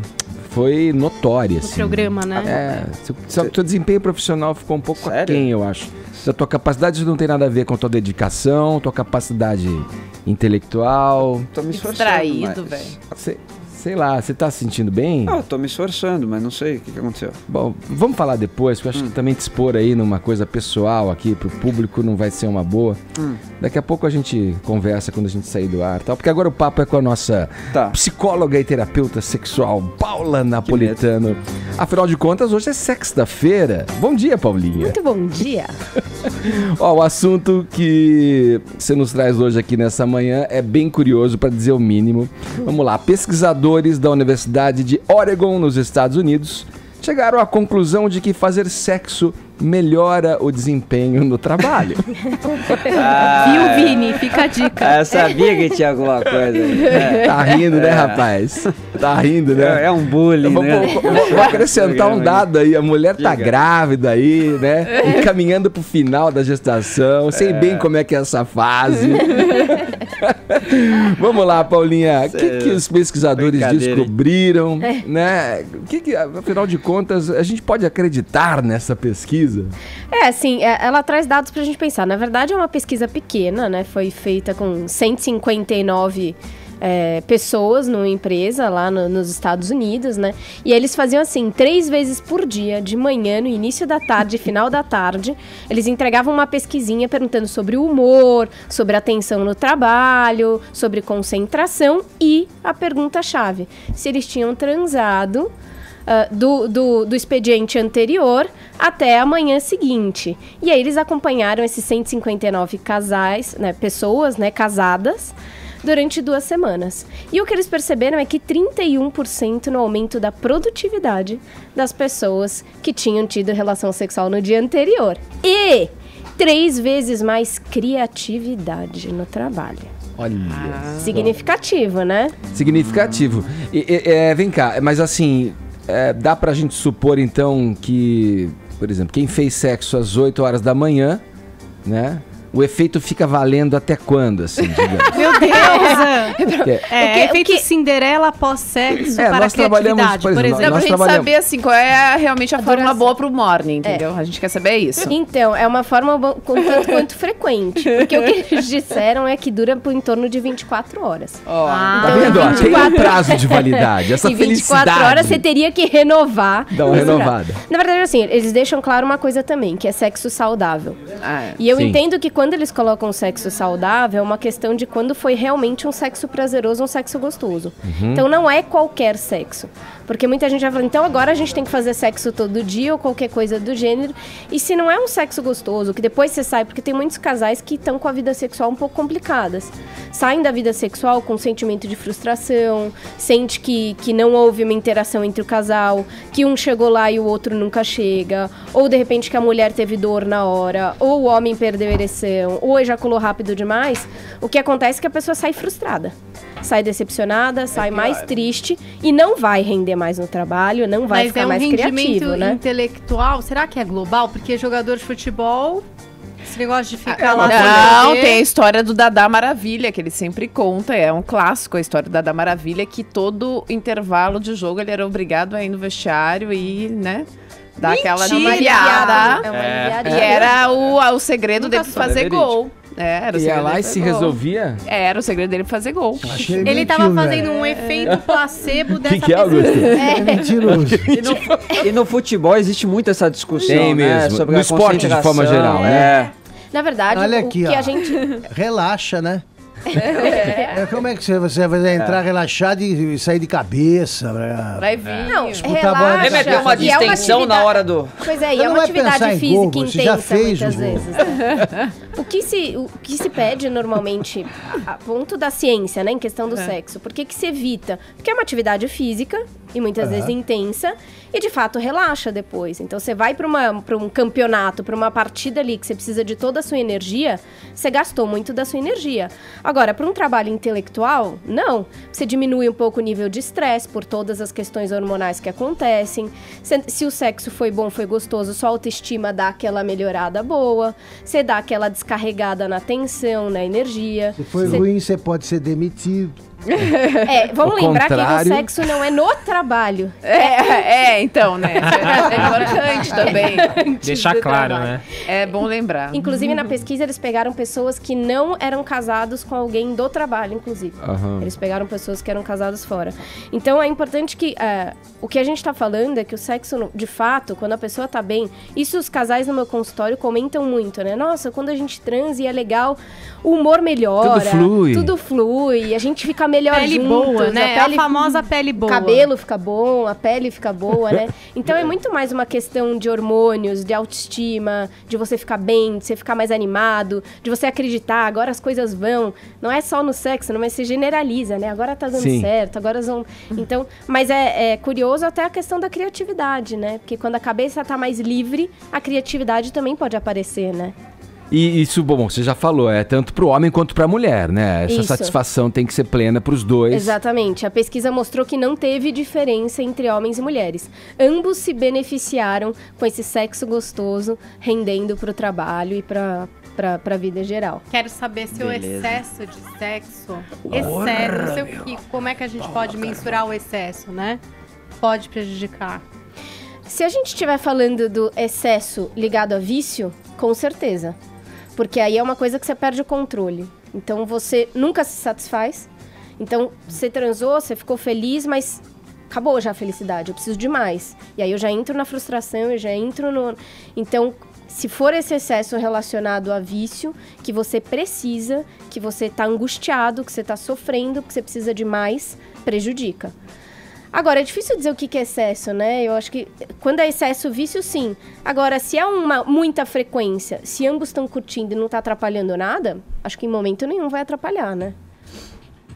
foi notória, No assim. programa, né? Seu desempenho profissional ficou um pouco Sério? aquém, eu acho. A tua capacidade não tem nada a ver com a tua dedicação, tua capacidade intelectual. Tô me esforçando. Distraído, mas- velho. Sei lá, você tá se sentindo bem? Não, eu tô me esforçando, mas não sei o que aconteceu. Bom, vamos falar depois, porque eu acho que também te expor aí numa coisa pessoal aqui pro público não vai ser uma boa. Daqui a pouco a gente conversa quando a gente sair do ar, tal. Porque agora o papo é com a nossa psicóloga e terapeuta sexual, Paula Napolitano. Afinal de contas, hoje é sexta-feira. Bom dia, Paulinha. Muito bom dia. Ó, o assunto que você nos traz hoje aqui nessa manhã é bem curioso, para dizer o mínimo. Vamos lá, pesquisadores da Universidade de Oregon, nos Estados Unidos, chegaram à conclusão de que fazer sexo melhora o desempenho no trabalho. Viu, Vini? Fica a dica. Eu sabia que tinha alguma coisa aí. Tá rindo, né, rapaz? Tá rindo, né? É um bullying, né? Vou acrescentar um dado aí. A mulher tá grávida aí, né? Encaminhando pro final da gestação. Sei bem como é que é essa fase. Vamos lá, Paulinha. O que os pesquisadores descobriram, né? Afinal de contas, a gente pode acreditar nessa pesquisa? Assim, ela traz dados pra gente pensar. Na verdade, é uma pesquisa pequena, né? Foi feita com 159 pessoas numa empresa lá nos Estados Unidos, né? E eles faziam assim, 3 vezes por dia, de manhã, no início da tarde, final da tarde, eles entregavam uma pesquisinha perguntando sobre o humor, sobre atenção no trabalho, sobre concentração e a pergunta-chave, se eles tinham transado do expediente anterior até a manhã seguinte. E aí eles acompanharam esses 159 casais, né, pessoas, né, casadas, durante 2 semanas. E o que eles perceberam é que 31% no aumento da produtividade das pessoas que tinham tido relação sexual no dia anterior. E 3 vezes mais criatividade no trabalho. Olha. Significativo, né? Significativo. Vem cá, mas assim, dá pra gente supor então que, por exemplo, quem fez sexo às 8 horas da manhã, né? O efeito fica valendo até quando, assim, digamos? Meu Deus! Efeito Cinderela pós-sexo para nós trabalhamos, por exemplo. Dá pra gente saber, assim, qual é realmente a fórmula boa pro morning, entendeu? A gente quer saber isso. Então, é uma fórmula tanto quanto frequente. Porque o que eles disseram é que dura por em torno de 24 horas. Tá vendo? Ó, tem um prazo de validade, essa em 24 felicidade. horas você teria que renovar. Dá uma renovada. Na verdade, assim, eles deixam claro uma coisa também, que é sexo saudável. E eu entendo que quando eles colocam sexo saudável, é uma questão de quando foi realmente um sexo prazeroso, um sexo gostoso. Então não é qualquer sexo. Porque muita gente vai falar, então agora a gente tem que fazer sexo todo dia ou qualquer coisa do gênero. E se não é um sexo gostoso, que depois você sai, porque tem muitos casais que estão com a vida sexual um pouco complicadas. Saem da vida sexual com sentimento de frustração, sente que não houve uma interação entre o casal, que um chegou lá e o outro nunca chega, ou de repente que a mulher teve dor na hora, ou o homem perdeu a ereção, ou ejaculou rápido demais. O que acontece é que a pessoa sai frustrada. Sai decepcionada, sai mais triste e não vai render mais no trabalho, não vai ficar mais criativo, né? Mas é um rendimento intelectual, será que é global? Porque jogador de futebol Esse negócio de ficar Não, lá... tem a história do Dadá Maravilha, que ele sempre conta, é um clássico a história do Dadá Maravilha, que todo intervalo de jogo ele era obrigado a ir no vestiário e, né, dar aquela aliviada. E era o segredo dele fazer gol. Era o Ia segredo lá dele e se fazer gol. resolvia? Era o segredo dele fazer gol. Ele tava fazendo um efeito placebo dessa que é, Augusto? É mentiroso. E no futebol existe muito essa discussão, Tem né? mesmo. Sobre No a esporte de concentração, forma geral, né? Na verdade, Olha o aqui, que ó. a gente... Relaxa, né? Como é que você vai entrar relaxado e sair de cabeça? Vai vir. Não, Disputar a bola relaxa. de Deve ter uma E é distensão na hora do... Pois é, e Você é não uma vai pensar atividade em física gol, você já intensa fez muitas o gol. vezes. Né? O que se pede normalmente, a ponto da ciência, né, em questão do sexo, por que se evita? Porque é uma atividade física e muitas vezes intensa e de fato relaxa depois. Então você vai para um campeonato, para uma partida ali que você precisa de toda a sua energia, você gastou muito da sua energia. Agora, para um trabalho intelectual, não. Você diminui um pouco o nível de estresse por todas as questões hormonais que acontecem. Se o sexo foi bom, foi gostoso, sua autoestima dá aquela melhorada boa. Você dá aquela descarregada na tensão, na energia. Se foi ruim, você pode ser demitido. Vamos O lembrar que contrário. o sexo não é no trabalho. Então, né? É importante também. Deixar do claro, trabalho. né? É bom lembrar. Inclusive, na pesquisa, eles pegaram pessoas que não eram casados com alguém do trabalho, inclusive. Aham. Eles pegaram pessoas que eram casadas fora. Então, é importante que... o que a gente tá falando é que o sexo, de fato, quando a pessoa tá bem... Isso os casais no meu consultório comentam muito, né? Nossa, quando a gente transa e é legal, o humor melhora. Tudo flui. A gente fica melhor Pele juntos, boa, né? a pele, A famosa pele boa. O cabelo fica bom, a pele fica boa, né? Então é muito mais uma questão de hormônios, de autoestima, de você ficar bem, de você ficar mais animado, de você acreditar, agora as coisas vão. Não é só no sexo, não, mas se generaliza, né? Agora tá dando certo, agora vão... Então, mas é curioso até a questão da criatividade, né? Porque quando a cabeça tá mais livre, a criatividade também pode aparecer, né? E isso, bom, você já falou, é tanto pro homem quanto pra mulher, né? Essa Isso. satisfação tem que ser plena pros dois. Exatamente. A pesquisa mostrou que não teve diferença entre homens e mulheres. Ambos se beneficiaram com esse sexo gostoso, rendendo pro trabalho e pra vida geral. Quero saber se o excesso de sexo, não sei o que, como é que a gente pode mensurar o excesso, né? Pode prejudicar. Se a gente estiver falando do excesso ligado a vício, com certeza. Porque aí é uma coisa que você perde o controle. Então você nunca se satisfaz. Então você transou, você ficou feliz, mas acabou já a felicidade, eu preciso de mais. E aí eu já entro na frustração, eu já entro no... Então, se for esse excesso relacionado a vício, que você precisa, que você está angustiado, que você está sofrendo, que você precisa de mais, prejudica. Agora, é difícil dizer o que é excesso, né? Eu acho que quando é excesso, vício, sim. Agora, se há muita frequência, se ambos estão curtindo e não tá atrapalhando nada, acho que em momento nenhum vai atrapalhar, né?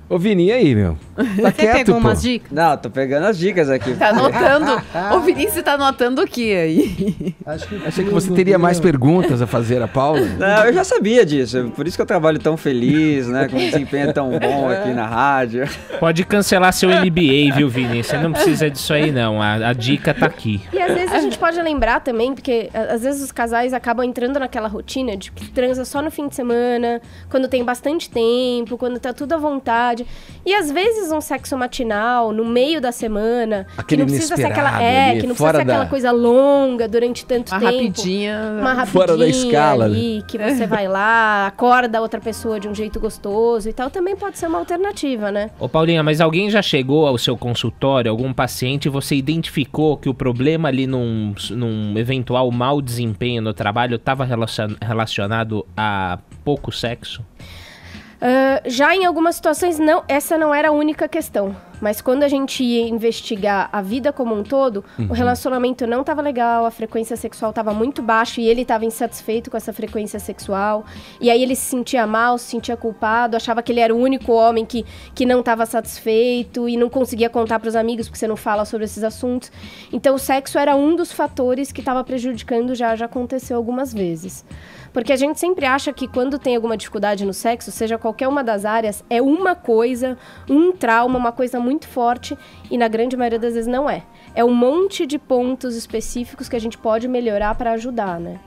Ô, Vini, e aí, meu? Tá Você quieto, pegou pô. umas dicas? Não, tô pegando as dicas aqui. Tá anotando. Ô, Vinícius, tá anotando o que aí? Achei que você teria mais perguntas a fazer a Paula. Não, eu já sabia disso, por isso que eu trabalho tão feliz, né? Com um desempenho tão bom aqui na rádio. Pode cancelar seu MBA, viu, Vini? Você não precisa disso aí, não. A dica tá aqui. E às vezes a gente pode lembrar também, porque às vezes os casais acabam entrando naquela rotina de que transa só no fim de semana, quando tem bastante tempo, quando tá tudo à vontade. E às vezes um sexo matinal, no meio da semana, Aquele que não precisa ser aquela, inesperado ali, que não precisa fora ser aquela da- coisa longa durante tanto Uma tempo. rapidinha. Uma rapidinha Fora da escala, ali, que você vai lá, acorda a outra pessoa de um jeito gostoso e tal, também pode ser uma alternativa, né? Ô, Paulinha, mas alguém já chegou ao seu consultório, algum paciente, e você identificou que o problema ali num eventual mau desempenho no trabalho estava relacionado a pouco sexo? Já em algumas situações, não, essa não era a única questão. Mas quando a gente ia investigar a vida como um todo, o relacionamento não estava legal, a frequência sexual estava muito baixa e ele estava insatisfeito com essa frequência sexual. E aí ele se sentia mal, se sentia culpado, achava que ele era o único homem que não estava satisfeito e não conseguia contar para os amigos porque você não fala sobre esses assuntos. Então o sexo era um dos fatores que estava prejudicando, já aconteceu algumas vezes. Porque a gente sempre acha que quando tem alguma dificuldade no sexo, seja qualquer uma das áreas, é uma coisa, um trauma, uma coisa muito forte, e na grande maioria das vezes não é. É um monte de pontos específicos que a gente pode melhorar para ajudar, né?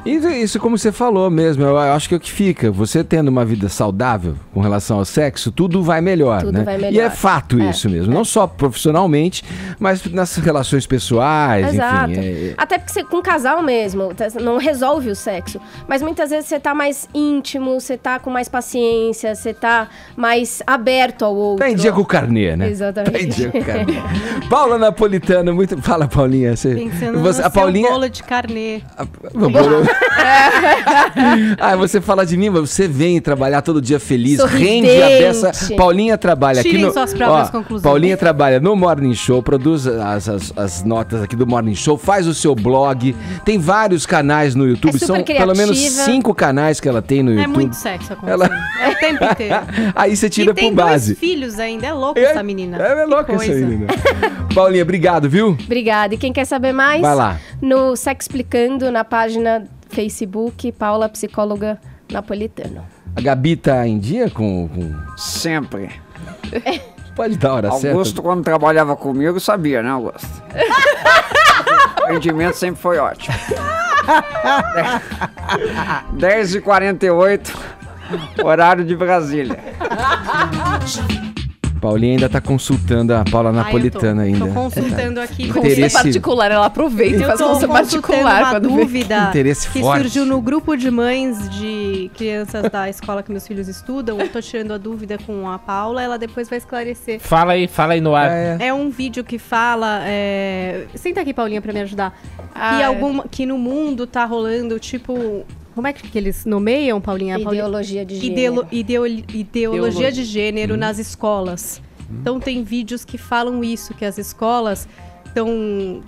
Isso como você falou mesmo, eu acho que é o que fica. Você tendo uma vida saudável com relação ao sexo, tudo vai melhor, Tudo né? vai melhor. E é fato isso mesmo, não só profissionalmente, mas nas relações pessoais, Exato. enfim. Até porque você, com casal mesmo, não resolve o sexo. Mas muitas vezes você tá mais íntimo, você tá com mais paciência, você tá mais aberto ao outro. Tá em dia com o carnê, né? Exatamente. Tá em dia com o carnê. Paula Napolitano, muito... Fala, Paulinha. Pensando no a Paulinha... bolo de carnê. Você fala de mim, mas você vem trabalhar todo dia feliz, Sorridente. rende a beça. Paulinha trabalha aqui Tirem no... suas próprias conclusões. Paulinha trabalha no Morning Show, produz as notas aqui do Morning Show, faz o seu blog, tem vários canais no YouTube, super são criativa. pelo menos 5 canais que ela tem no YouTube. É muito sexo acontecendo. É o tempo inteiro. Aí você tira e tem por base. 2 filhos ainda, é louco essa menina. É louca essa coisa. menina. Paulinha, obrigado, viu? Obrigada. E quem quer saber mais? Vai lá. No Sex Explicando, na página Facebook, Paula Psicóloga Napolitano. A Gabi tá em dia com... Sempre. Pode dar a hora certa. Augusto, quando trabalhava comigo, sabia, né, Augusto? O rendimento sempre foi ótimo. 10h48, horário de Brasília. Paulinha ainda tá consultando a Paula Napolitano ainda. Tô consultando aqui. Interesse- particular, ela aproveita e Eu faz tô consulta consultando particular uma quando vê. dúvida Interesse que forte. surgiu no grupo de mães de crianças da escola que meus filhos estudam. Eu tô tirando a dúvida com a Paula, ela depois vai esclarecer. Fala aí no ar. É um vídeo que fala... Senta aqui, Paulinha, pra me ajudar. Que no mundo tá rolando, tipo... Como é que eles nomeiam, Paulinha? Ideologia de gênero. Ideologia de gênero nas escolas. Então tem vídeos que falam isso, que as escolas estão...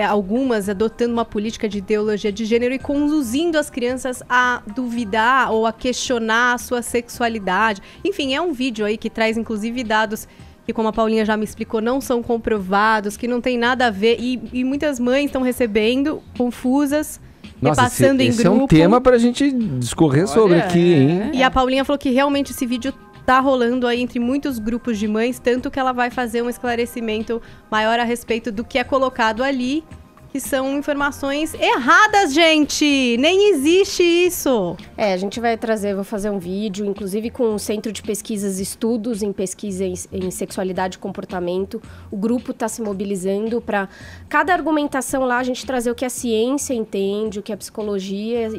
algumas adotando uma política de ideologia de gênero e conduzindo as crianças a duvidar ou a questionar a sua sexualidade. Enfim, é um vídeo aí que traz inclusive dados que, como a Paulinha já me explicou, não são comprovados, que não tem nada a ver. E muitas mães estão recebendo confusas, Nossa, repassando em esse grupo. é um tema pra gente discorrer sobre aqui, hein? E a Paulinha falou que realmente esse vídeo tá rolando aí entre muitos grupos de mães, tanto que ela vai fazer um esclarecimento maior a respeito do que é colocado ali, que são informações erradas, gente! Nem existe isso! A gente vai trazer, vou fazer um vídeo, inclusive com o Centro de Pesquisas Estudos em Pesquisa em Sexualidade e Comportamento. O grupo está se mobilizando para cada argumentação lá a gente trazer o que a ciência entende, o que a psicologia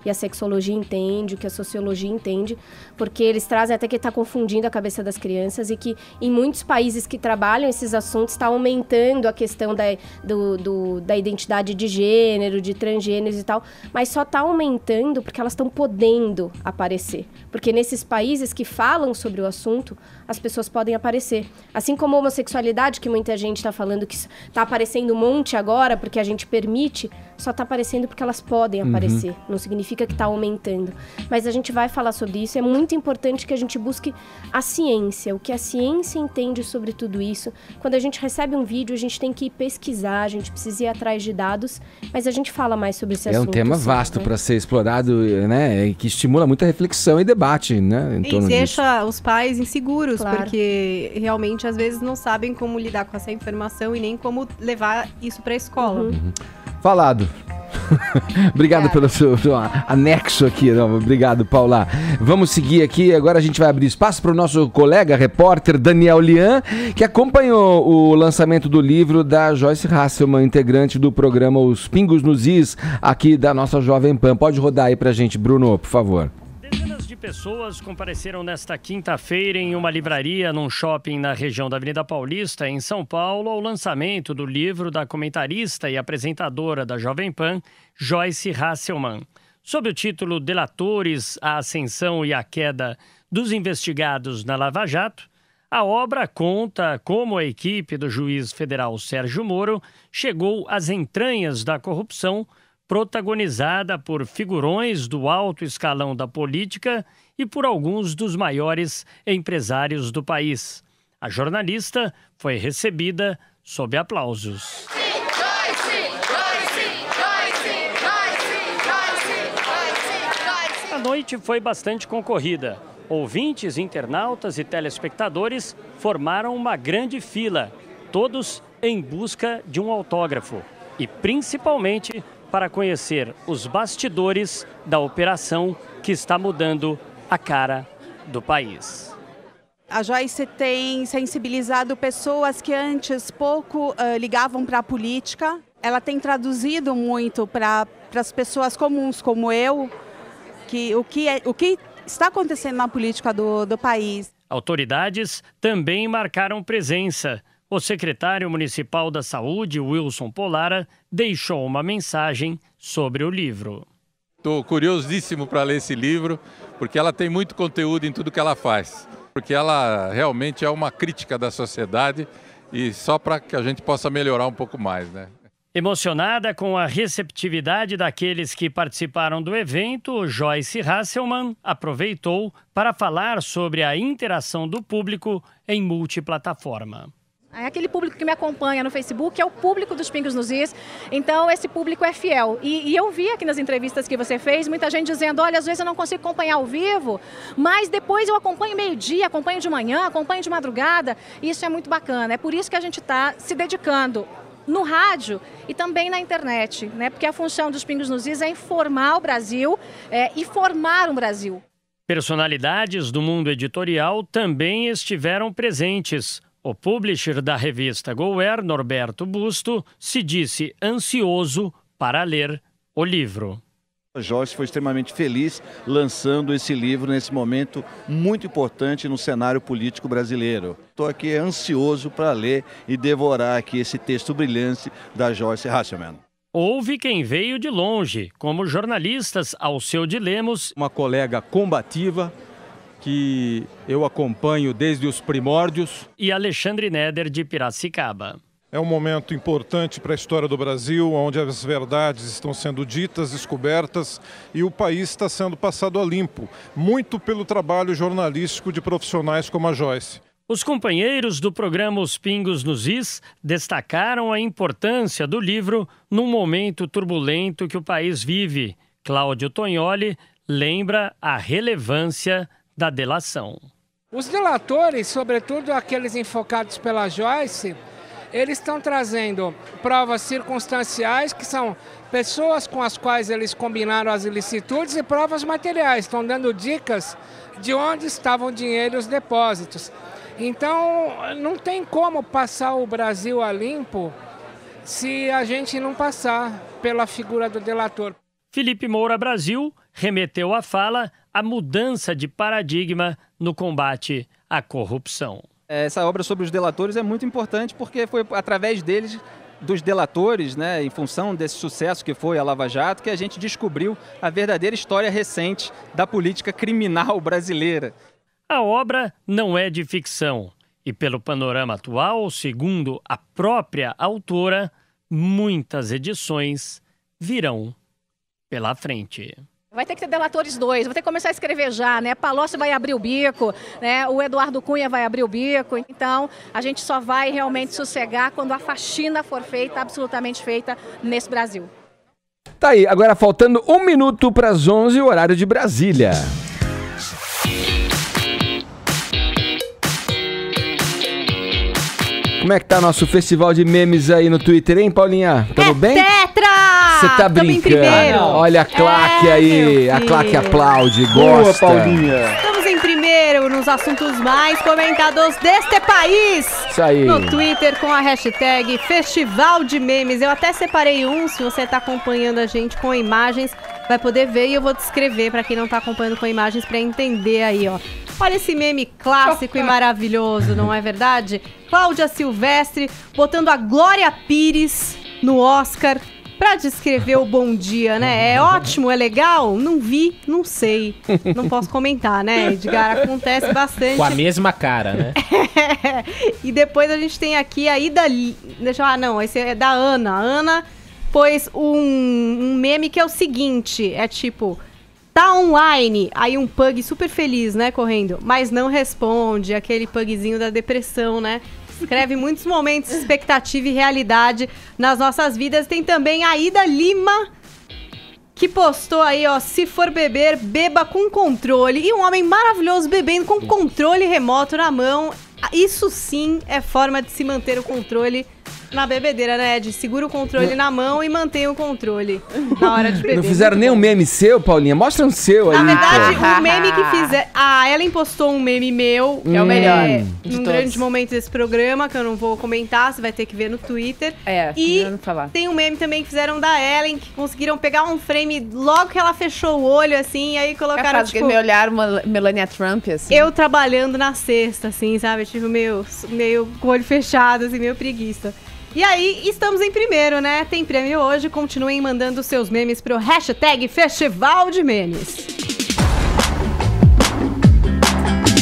e a sexologia entende, o que a sociologia entende, porque eles trazem até que está confundindo a cabeça das crianças e que em muitos países que trabalham esses assuntos está aumentando a questão da identidade de gênero, de transgêneros e tal, mas só está aumentando porque elas estão podendo aparecer. Porque nesses países que falam sobre o assunto, as pessoas podem aparecer. Assim como a homossexualidade, que muita gente está falando que está aparecendo um monte agora porque a gente permite, só está aparecendo porque elas podem aparecer. Não significa que está aumentando. Mas a gente vai falar sobre isso. É muito importante que a gente busque a ciência, o que a ciência entende sobre tudo isso. Quando a gente recebe um vídeo, a gente tem que ir pesquisar, a gente precisa ir atrás de dados, mas a gente fala mais sobre esse assunto. É um tema vasto para ser explorado, né? E que estimula muita reflexão e debate, né? Em torno E disso. deixa os pais inseguros, Claro. porque realmente às vezes não sabem como lidar com essa informação e nem como levar isso para a escola. Falado. Obrigado pelo seu anexo aqui. Não, obrigado, Paula. Vamos seguir aqui. Agora a gente vai abrir espaço para o nosso colega, repórter Daniel Lian, que acompanhou o lançamento do livro da Joyce Hasselman, integrante do programa Os Pingos nos Is, aqui da nossa Jovem Pan. Pode rodar aí pra gente, Bruno, por favor. Dezenas de pessoas compareceram nesta quinta-feira em uma livraria num shopping na região da Avenida Paulista, em São Paulo, ao lançamento do livro da comentarista e apresentadora da Jovem Pan, Joyce Hasselman. Sob o título Delatores, a Ascensão e a Queda dos Investigados na Lava Jato, a obra conta como a equipe do juiz federal Sérgio Moro chegou às entranhas da corrupção, protagonizada por figurões do alto escalão da política e por alguns dos maiores empresários do país. A jornalista foi recebida sob aplausos. A noite foi bastante concorrida. Ouvintes, internautas e telespectadores formaram uma grande fila, todos em busca de um autógrafo. E, principalmente, para conhecer os bastidores da operação que está mudando a cara do país. A Joyce tem sensibilizado pessoas que antes pouco ligavam para a política. Ela tem traduzido muito para as pessoas comuns como eu, que o que está acontecendo na política do país. Autoridades também marcaram presença. O secretário municipal da Saúde, Wilson Polara, deixou uma mensagem sobre o livro. Estou curiosíssimo para ler esse livro, porque ela tem muito conteúdo em tudo que ela faz. Porque ela realmente é uma crítica da sociedade e só para que a gente possa melhorar um pouco mais, né? Emocionada com a receptividade daqueles que participaram do evento, Joyce Hasselman aproveitou para falar sobre a interação do público em multiplataforma. É aquele público que me acompanha no Facebook, é o público dos Pingos nos Is, então esse público é fiel. E eu vi aqui nas entrevistas que você fez, muita gente dizendo, olha, às vezes eu não consigo acompanhar ao vivo, mas depois eu acompanho meio-dia, acompanho de manhã, acompanho de madrugada, e isso é muito bacana. É por isso que a gente está se dedicando no rádio e também na internet, né? Porque a função dos Pingos nos Is é informar o Brasil e formar o Brasil. Personalidades do mundo editorial também estiveram presentes. O publisher da revista GoWare, Norberto Busto, se disse ansioso para ler o livro. A Joyce foi extremamente feliz lançando esse livro nesse momento muito importante no cenário político brasileiro. Estou aqui ansioso para ler e devorar aqui esse texto brilhante da Joyce Hasselman. Houve quem veio de longe, como jornalistas Alceu de Lemos. Uma colega combativa, que eu acompanho desde os primórdios. E Alexandre Neder, de Piracicaba. É um momento importante para a história do Brasil, onde as verdades estão sendo ditas, descobertas e o país está sendo passado a limpo, muito pelo trabalho jornalístico de profissionais como a Joyce. Os companheiros do programa Os Pingos nos Is destacaram a importância do livro num momento turbulento que o país vive. Cláudio Tognoli lembra a relevância da delação. Os delatores, sobretudo aqueles enfocados pela Joyce, eles estão trazendo provas circunstanciais, que são pessoas com as quais eles combinaram as ilicitudes, e provas materiais, estão dando dicas de onde estavam o dinheiro e os depósitos. Então, não tem como passar o Brasil a limpo se a gente não passar pela figura do delator. Felipe Moura Brasil remeteu à fala a mudança de paradigma no combate à corrupção. Essa obra sobre os delatores é muito importante porque foi através deles, dos delatores, né, em função desse sucesso que foi a Lava Jato, que a gente descobriu a verdadeira história recente da política criminal brasileira. A obra não é de ficção e, pelo panorama atual, segundo a própria autora, muitas edições virão pela frente. Vai ter que ter Delatores 2, vai ter que começar a escrever já, né? Palocci vai abrir o bico, né? O Eduardo Cunha vai abrir o bico. Então, a gente só vai realmente sossegar quando a faxina for feita, absolutamente feita, nesse Brasil. Tá aí, agora faltando 1 minuto para as 11, o horário de Brasília. Como é que tá nosso festival de memes aí no Twitter, hein, Paulinha? Tamo bem? Tetra! Você tá brincando? Olha a claque aí, a claque aplaude, gosta. Boa, Paulinha. Estamos em primeiro nos assuntos mais comentados deste país. Isso aí. No Twitter com a hashtag Festival de Memes. Eu até separei um, se você tá acompanhando a gente com imagens, vai poder ver e eu vou descrever para quem não tá acompanhando com imagens para entender aí, ó. Olha esse meme clássico e maravilhoso, não é verdade? Cláudia Silvestre botando a Glória Pires no Oscar pra descrever o Bom Dia, né? É ótimo, é legal? Não vi, não sei. Não posso comentar, né, Edgar? Acontece bastante. Com a mesma cara, né? E depois a gente tem aqui a Ida... não, esse é da Ana. A Ana pôs um meme que é o seguinte, é tipo... Tá online, aí um pug super feliz, né, correndo, mas não responde, aquele pugzinho da depressão, né? Escreve muitos momentos de expectativa e realidade nas nossas vidas. Tem também a Ida Lima, que postou aí, ó, se for beber, beba com controle. E um homem maravilhoso bebendo com controle remoto na mão. Isso sim é forma de se manter o controle na bebedeira, né, Ed? Segura o controle na mão e mantém o controle na hora de beber. Não fizeram nem um meme seu, Paulinha? Mostra um seu aí. Na verdade, o meme que fizer... A Ellen postou um meme meu. Que é o melhor de num todos. grande momento desse programa, que eu não vou comentar, você vai ter que ver no Twitter. E não falar. Tem um meme também que fizeram da Ellen, que conseguiram pegar um frame logo que ela fechou o olho, assim, e aí colocaram, tipo... que me olharam Melania Trump, assim. Eu trabalhando na sexta, assim, sabe? Tipo, meio com o olho fechado, assim, meio preguiça. E aí, estamos em primeiro, né? Tem prêmio hoje. Continuem mandando seus memes pro hashtag Festival de Memes.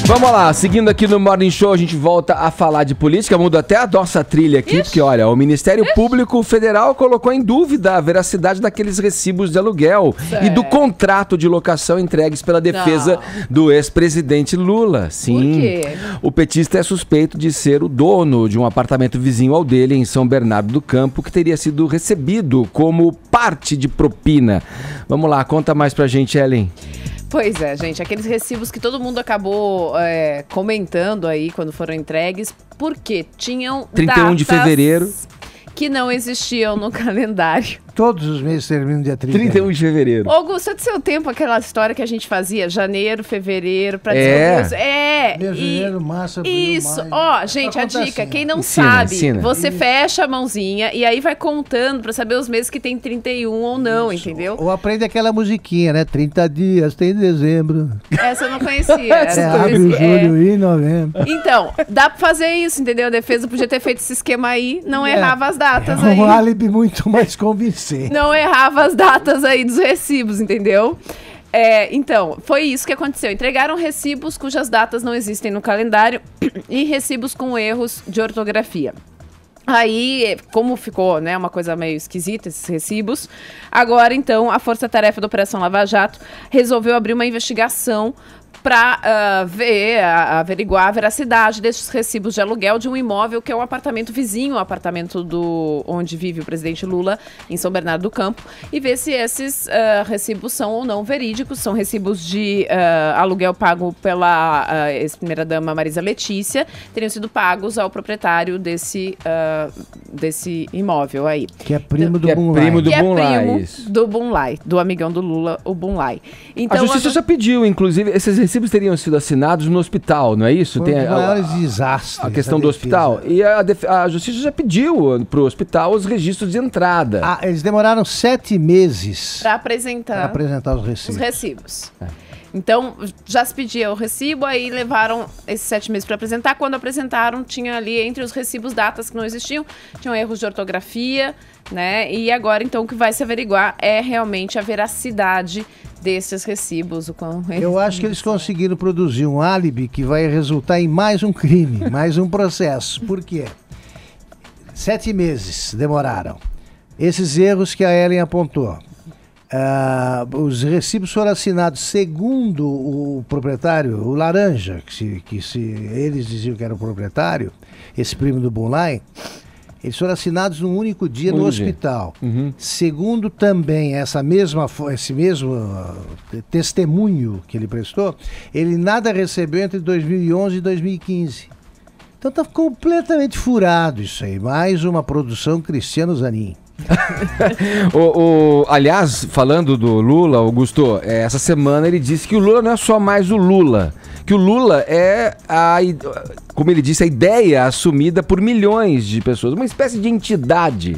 Vamos lá, seguindo aqui no Morning Show, a gente volta a falar de política, muda até a nossa trilha aqui, porque olha, o Ministério Público Federal colocou em dúvida a veracidade daqueles recibos de aluguel e do contrato de locação entregues pela defesa do ex-presidente Lula. Sim. Por quê? O petista é suspeito de ser o dono de um apartamento vizinho ao dele em São Bernardo do Campo, que teria sido recebido como parte de propina. Vamos lá, conta mais pra gente, Ellen. Pois é, gente, aqueles recibos que todo mundo acabou comentando aí quando foram entregues, porque tinham 31 de fevereiro que não existiam no calendário. Todos os meses terminam dia 31 de fevereiro. Augusto, é do seu tempo aquela história que a gente fazia janeiro, fevereiro, pra janeiro, março, abril, isso. maio. Ó, gente, a dica, quem não sabe, você fecha a mãozinha e aí vai contando pra saber os meses que tem 31 ou não, entendeu? Ou aprende aquela musiquinha, né? 30 dias, tem dezembro. Essa eu não conhecia. Abril, julho e novembro. Então, dá pra fazer isso, entendeu? A defesa podia ter feito esse esquema aí, não errava as datas É aí. um álibi muito mais convincente. Não errava as datas aí dos recibos, entendeu? Então, foi isso que aconteceu. Entregaram recibos cujas datas não existem no calendário e recibos com erros de ortografia. Aí, como ficou, né, uma coisa meio esquisita esses recibos, agora, então, a Força Tarefa da Operação Lava Jato resolveu abrir uma investigação para averiguar a veracidade desses recibos de aluguel de um imóvel que é um apartamento vizinho, o apartamento onde vive o presidente Lula, em São Bernardo do Campo, e ver se esses recibos são ou não verídicos. São recibos de aluguel pago pela ex-primeira-dama Marisa Letícia, teriam sido pagos ao proprietário desse imóvel aí. Que é primo do Bunlai. Do Bunlai, do amigão do Lula, o Bunlai. Então, a Justiça já pediu, inclusive, esses recibos teriam sido assinados no hospital, não é isso? Foi um dos maiores desastres. A questão do hospital. E a Justiça já pediu para o hospital os registros de entrada. Eles demoraram 7 meses para apresentar os recibos. Então, já se pedia o recibo, aí levaram esses 7 meses para apresentar. Quando apresentaram, tinha ali entre os recibos datas que não existiam, tinham erros de ortografia, né? E agora, então, o que vai se averiguar é realmente a veracidade desses recibos. Eu acho que eles conseguiram produzir um álibi que vai resultar em mais um crime, mais um processo. Por quê? 7 meses demoraram. Esses erros que a Ellen apontou. Os recibos foram assinados segundo o proprietário, o Laranja, que se eles diziam que era o proprietário, esse primo do Bunlai, eles foram assinados num único dia no hospital. Segundo também esse mesmo testemunho que ele prestou, ele nada recebeu entre 2011 e 2015. Então está completamente furado isso aí. Mais uma produção Cristiano Zanin. Aliás, falando do Lula, Augusto, essa semana ele disse que o Lula não é só mais o Lula, que o Lula é, como ele disse, a ideia assumida por milhões de pessoas, uma espécie de entidade.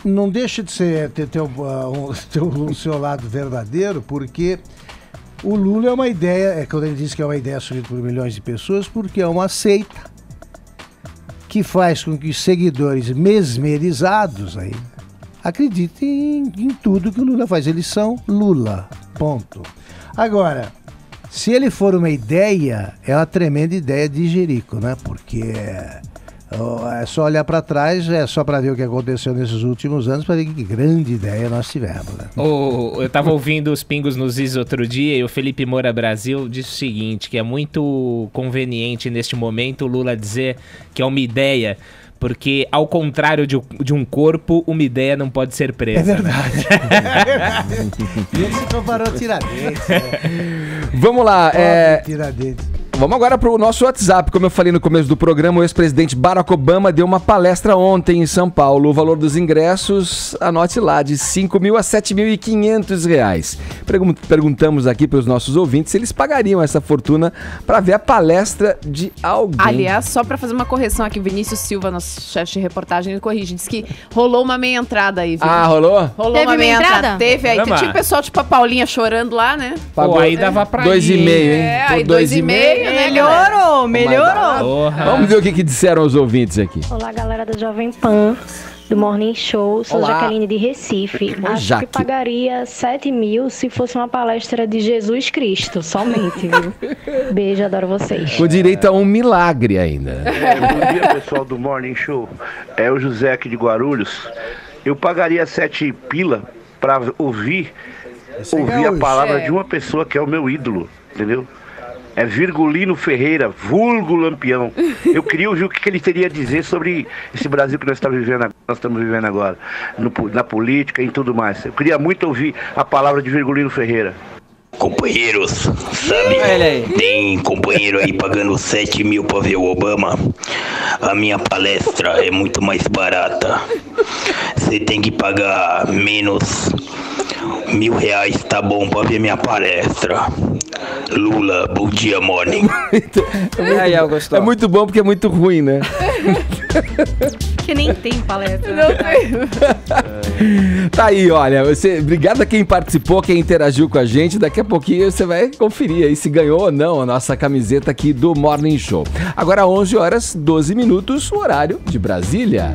Não deixa de ter o seu lado verdadeiro, porque o Lula é uma ideia, quando ele diz que é uma ideia assumida por milhões de pessoas, porque é uma seita que faz com que os seguidores mesmerizados aí acreditem em tudo que o Lula faz. Eles são Lula, ponto. Agora, se ele for uma ideia, é uma tremenda ideia de Jerico, né? Porque é só olhar para trás, é só para ver o que aconteceu nesses últimos anos, para ver que grande ideia nós tivemos, né? Eu tava ouvindo os Pingos nos Is outro dia e o Felipe Moura Brasil disse o seguinte, que é muito conveniente neste momento o Lula dizer que é uma ideia, porque ao contrário de um corpo, uma ideia não pode ser presa. É verdade. E ele se comparou a Tiradentes. Vamos lá. Tiradentes. Vamos agora para o nosso WhatsApp. Como eu falei no começo do programa, o ex-presidente Barack Obama deu uma palestra ontem em São Paulo. O valor dos ingressos, anote lá, de R$5.000 a R$7.500. Perguntamos aqui para os nossos ouvintes se eles pagariam essa fortuna para ver a palestra de alguém. Aliás, só para fazer uma correção aqui, o Vinícius Silva, nosso chefe de reportagem, ele corrige. Diz que rolou uma meia entrada aí, viu? Ah, rolou? Rolou uma meia entrada? Teve aí. Caramba. Tinha o pessoal tipo a Paulinha chorando lá, né? Pagou, Pô, aí dava pra 2,5, hein? É, aí 2,5, né? Melhorou, melhorou. Vamos ver o que disseram os ouvintes aqui. Olá, galera da Jovem Pan, do Morning Show. Sou Olá. Jaqueline de Recife. Acho Jaque. que pagaria R$7.000 se fosse uma palestra de Jesus Cristo, somente, viu? Beijo, adoro vocês. Com direito a um milagre ainda. Bom dia, pessoal do Morning Show. É o José aqui de Guarulhos. Eu pagaria 7 pila para ouvir a palavra de uma pessoa que é o meu ídolo, entendeu? É Virgulino Ferreira, vulgo Lampião. Eu queria ouvir o que ele teria a dizer sobre esse Brasil que nós estamos vivendo agora, na política e em tudo mais. Eu queria muito ouvir a palavra de Virgulino Ferreira. Companheiros, sabe, tem companheiro aí pagando 7 mil pra ver o Obama. A minha palestra é muito mais barata. Você tem que pagar menos R$1.000, tá bom, pra ver minha palestra. Lula, bom dia, morning. É muito bom porque é muito ruim, né? Que nem tem palestra. Não tem. Tá aí, olha, obrigado a quem participou, quem interagiu com a gente. Daqui a pouquinho você vai conferir aí se ganhou ou não a nossa camiseta aqui do Morning Show. Agora 11h12, o horário de Brasília.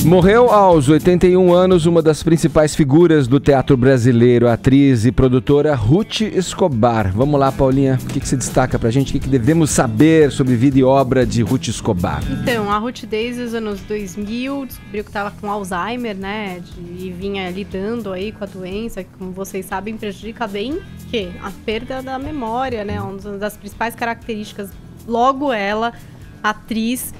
Morreu aos 81 anos uma das principais figuras do teatro brasileiro, a atriz e produtora Ruth Escobar. Vamos lá, Paulinha, o que se destaca pra gente? O que devemos saber sobre vida e obra de Ruth Escobar? Então, a Ruth desde os anos 2000 descobriu que estava com Alzheimer, né? E vinha lidando aí com a doença, que, como vocês sabem, prejudica bem a perda da memória, né? Uma das principais características. Logo ela, atriz,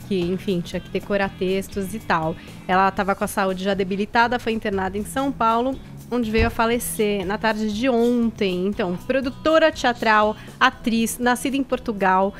que, enfim, tinha que decorar textos e tal. Ela estava com a saúde já debilitada, foi internada em São Paulo, onde veio a falecer na tarde de ontem. Então, produtora teatral, atriz, nascida em Portugal,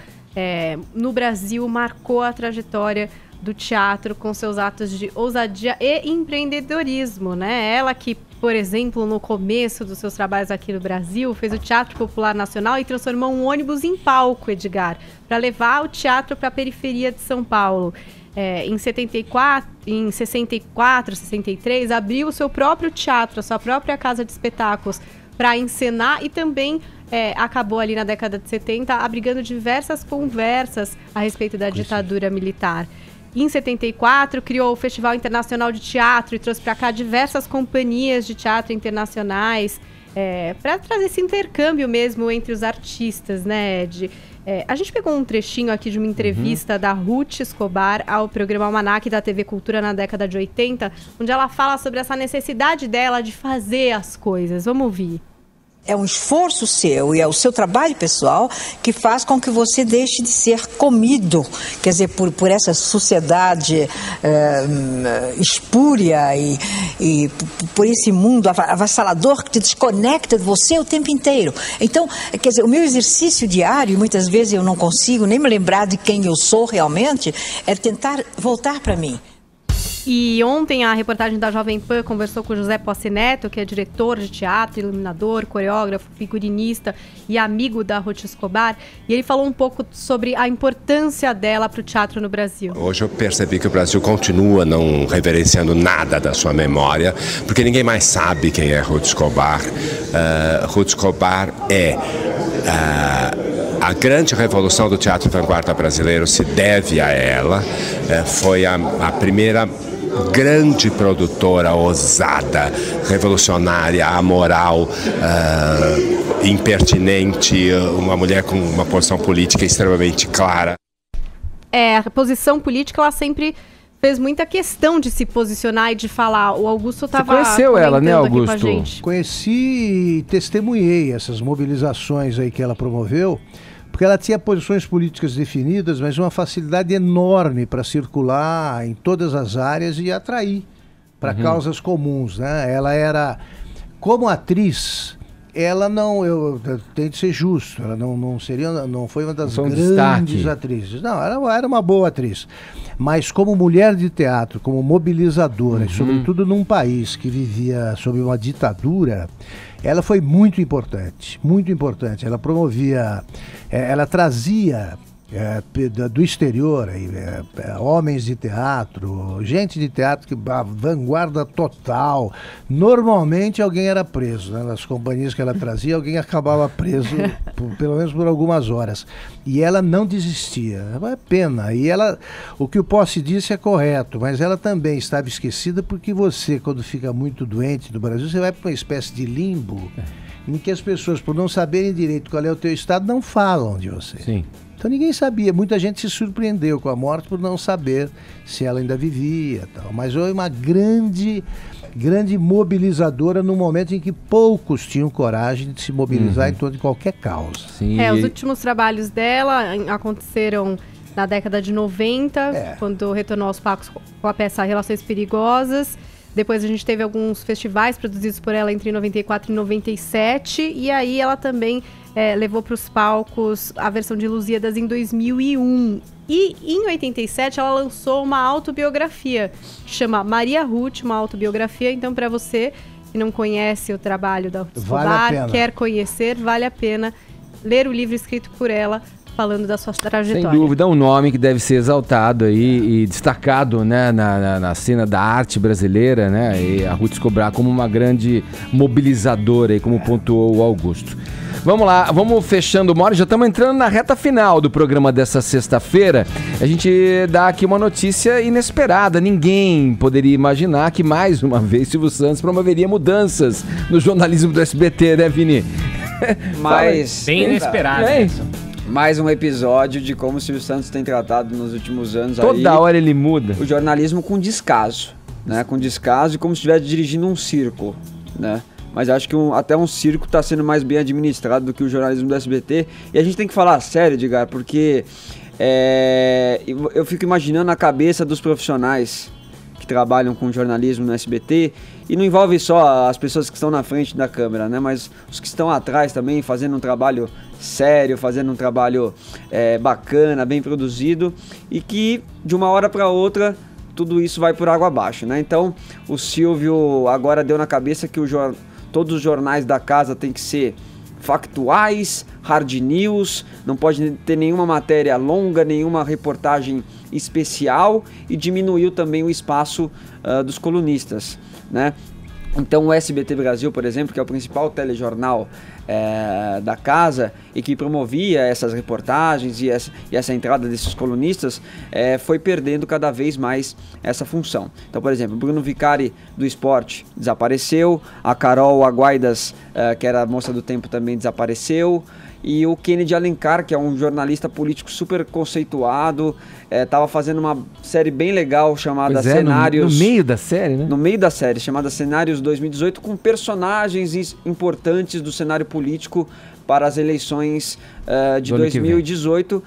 no Brasil, marcou a trajetória do teatro com seus atos de ousadia e empreendedorismo, né? Ela que, por exemplo, no começo dos seus trabalhos aqui no Brasil, fez o Teatro Popular Nacional e transformou um ônibus em palco, Edgar, para levar o teatro para a periferia de São Paulo. Em 64, 63, abriu o seu próprio teatro, a sua própria casa de espetáculos para encenar e também acabou ali na década de 70 abrigando diversas conversas a respeito da ditadura militar. Em 74, criou o Festival Internacional de Teatro e trouxe para cá diversas companhias de teatro internacionais para trazer esse intercâmbio mesmo entre os artistas, né, Ed? A gente pegou um trechinho aqui de uma entrevista da Ruth Escobar ao programa Almanac da TV Cultura na década de 80, onde ela fala sobre essa necessidade dela de fazer as coisas. Vamos ouvir. É um esforço seu e é o seu trabalho pessoal que faz com que você deixe de ser comido, quer dizer, por essa sociedade espúria e por esse mundo avassalador que te desconecta de você o tempo inteiro. Então, quer dizer, o meu exercício diário, muitas vezes eu não consigo nem me lembrar de quem eu sou realmente, é tentar voltar para mim. E ontem a reportagem da Jovem Pan conversou com o José Posse Neto, que é diretor de teatro, iluminador, coreógrafo, figurinista e amigo da Ruth Escobar. E ele falou um pouco sobre a importância dela para o teatro no Brasil. Hoje eu percebi que o Brasil continua não reverenciando nada da sua memória, porque ninguém mais sabe quem é Ruth Escobar. Ruth Escobar é... A grande revolução do teatro vanguarda brasileiro se deve a ela. Foi a primeira grande produtora ousada, revolucionária, amoral, impertinente, uma mulher com uma posição política extremamente clara. A posição política, ela sempre fez muita questão de se posicionar e de falar. O Augusto estava conheceu ela, né, Augusto? Com a gente. Conheci e testemunhei essas mobilizações aí que ela promoveu, porque ela tinha posições políticas definidas, mas uma facilidade enorme para circular em todas as áreas e atrair para causas comuns, né? Ela era Como atriz, ela não, eu tenho de ser justo, ela não foi uma das grandes atrizes. Não, ela era uma boa atriz. Mas como mulher de teatro, como mobilizadora, e sobretudo num país que vivia sob uma ditadura, ela foi muito importante, muito importante. Ela promovia, ela trazia do exterior, homens de teatro, gente de teatro, que vanguarda total. Normalmente alguém era preso, né? Nas companhias que ela trazia, alguém acabava preso, pelo menos por algumas horas. E ela não desistia. É pena. E ela, o que o Posse disse é correto, mas ela também estava esquecida porque você, quando fica muito doente no Brasil, você vai para uma espécie de limbo em que as pessoas, por não saberem direito qual é o teu estado, não falam de você. Sim. Então ninguém sabia, muita gente se surpreendeu com a morte por não saber se ela ainda vivia, tal. Mas foi uma grande mobilizadora no momento em que poucos tinham coragem de se mobilizar em torno de qualquer causa. Sim. Os últimos trabalhos dela aconteceram na década de 90, quando retornou aos palcos com a peça Relações Perigosas. Depois a gente teve alguns festivais produzidos por ela entre 94 e 97, e aí ela também levou para os palcos a versão de Lusíadas em 2001. E em 87 ela lançou uma autobiografia, que chama Maria Ruth, uma autobiografia. Então, para você que não conhece o trabalho da Ruth Escobar, quer conhecer, vale a pena ler o livro escrito por ela, falando da sua trajetória. Sem dúvida, um nome que deve ser exaltado aí e destacado, né, na cena da arte brasileira, né, e a Ruth Escobar como uma grande mobilizadora, aí, como pontuou o Augusto. Vamos lá, vamos fechando o Mori, já estamos entrando na reta final do programa dessa sexta-feira. A gente dá aqui uma notícia inesperada. Ninguém poderia imaginar que, mais uma vez, Silvio Santos promoveria mudanças no jornalismo do SBT, né, Vini? Mas bem inesperado. Mais um episódio de como o Silvio Santos tem tratado nos últimos anos. Toda hora ele muda. O jornalismo com descaso, né? Com descaso e como se estivesse dirigindo um circo, né? Mas acho que até um circo está sendo mais bem administrado do que o jornalismo do SBT. E a gente tem que falar sério, Edgar, porque eu fico imaginando a cabeça dos profissionais que trabalham com jornalismo no SBT, e não envolve só as pessoas que estão na frente da câmera, né? Mas os que estão atrás também, fazendo um trabalho sério, fazendo um trabalho bacana, bem produzido, e que de uma hora para outra tudo isso vai por água abaixo, né? Então o Silvio agora deu na cabeça que todos os jornais da casa tem que ser factuais, hard news, não pode ter nenhuma matéria longa, nenhuma reportagem especial, e diminuiu também o espaço dos colunistas, né? Então o SBT Brasil, por exemplo, que é o principal telejornal da casa e que promovia essas reportagens e essa entrada desses colunistas, foi perdendo cada vez mais essa função. Então, por exemplo, Bruno Vicari do Esporte desapareceu, a Carol Aguaidas, que era a moça do Tempo, também desapareceu, e o Kennedy Alencar, que é um jornalista político super conceituado, estava fazendo uma série bem legal chamada Cenários... No meio da série, né? No meio da série, chamada Cenários 2018, com personagens importantes do cenário político para as eleições de 2018.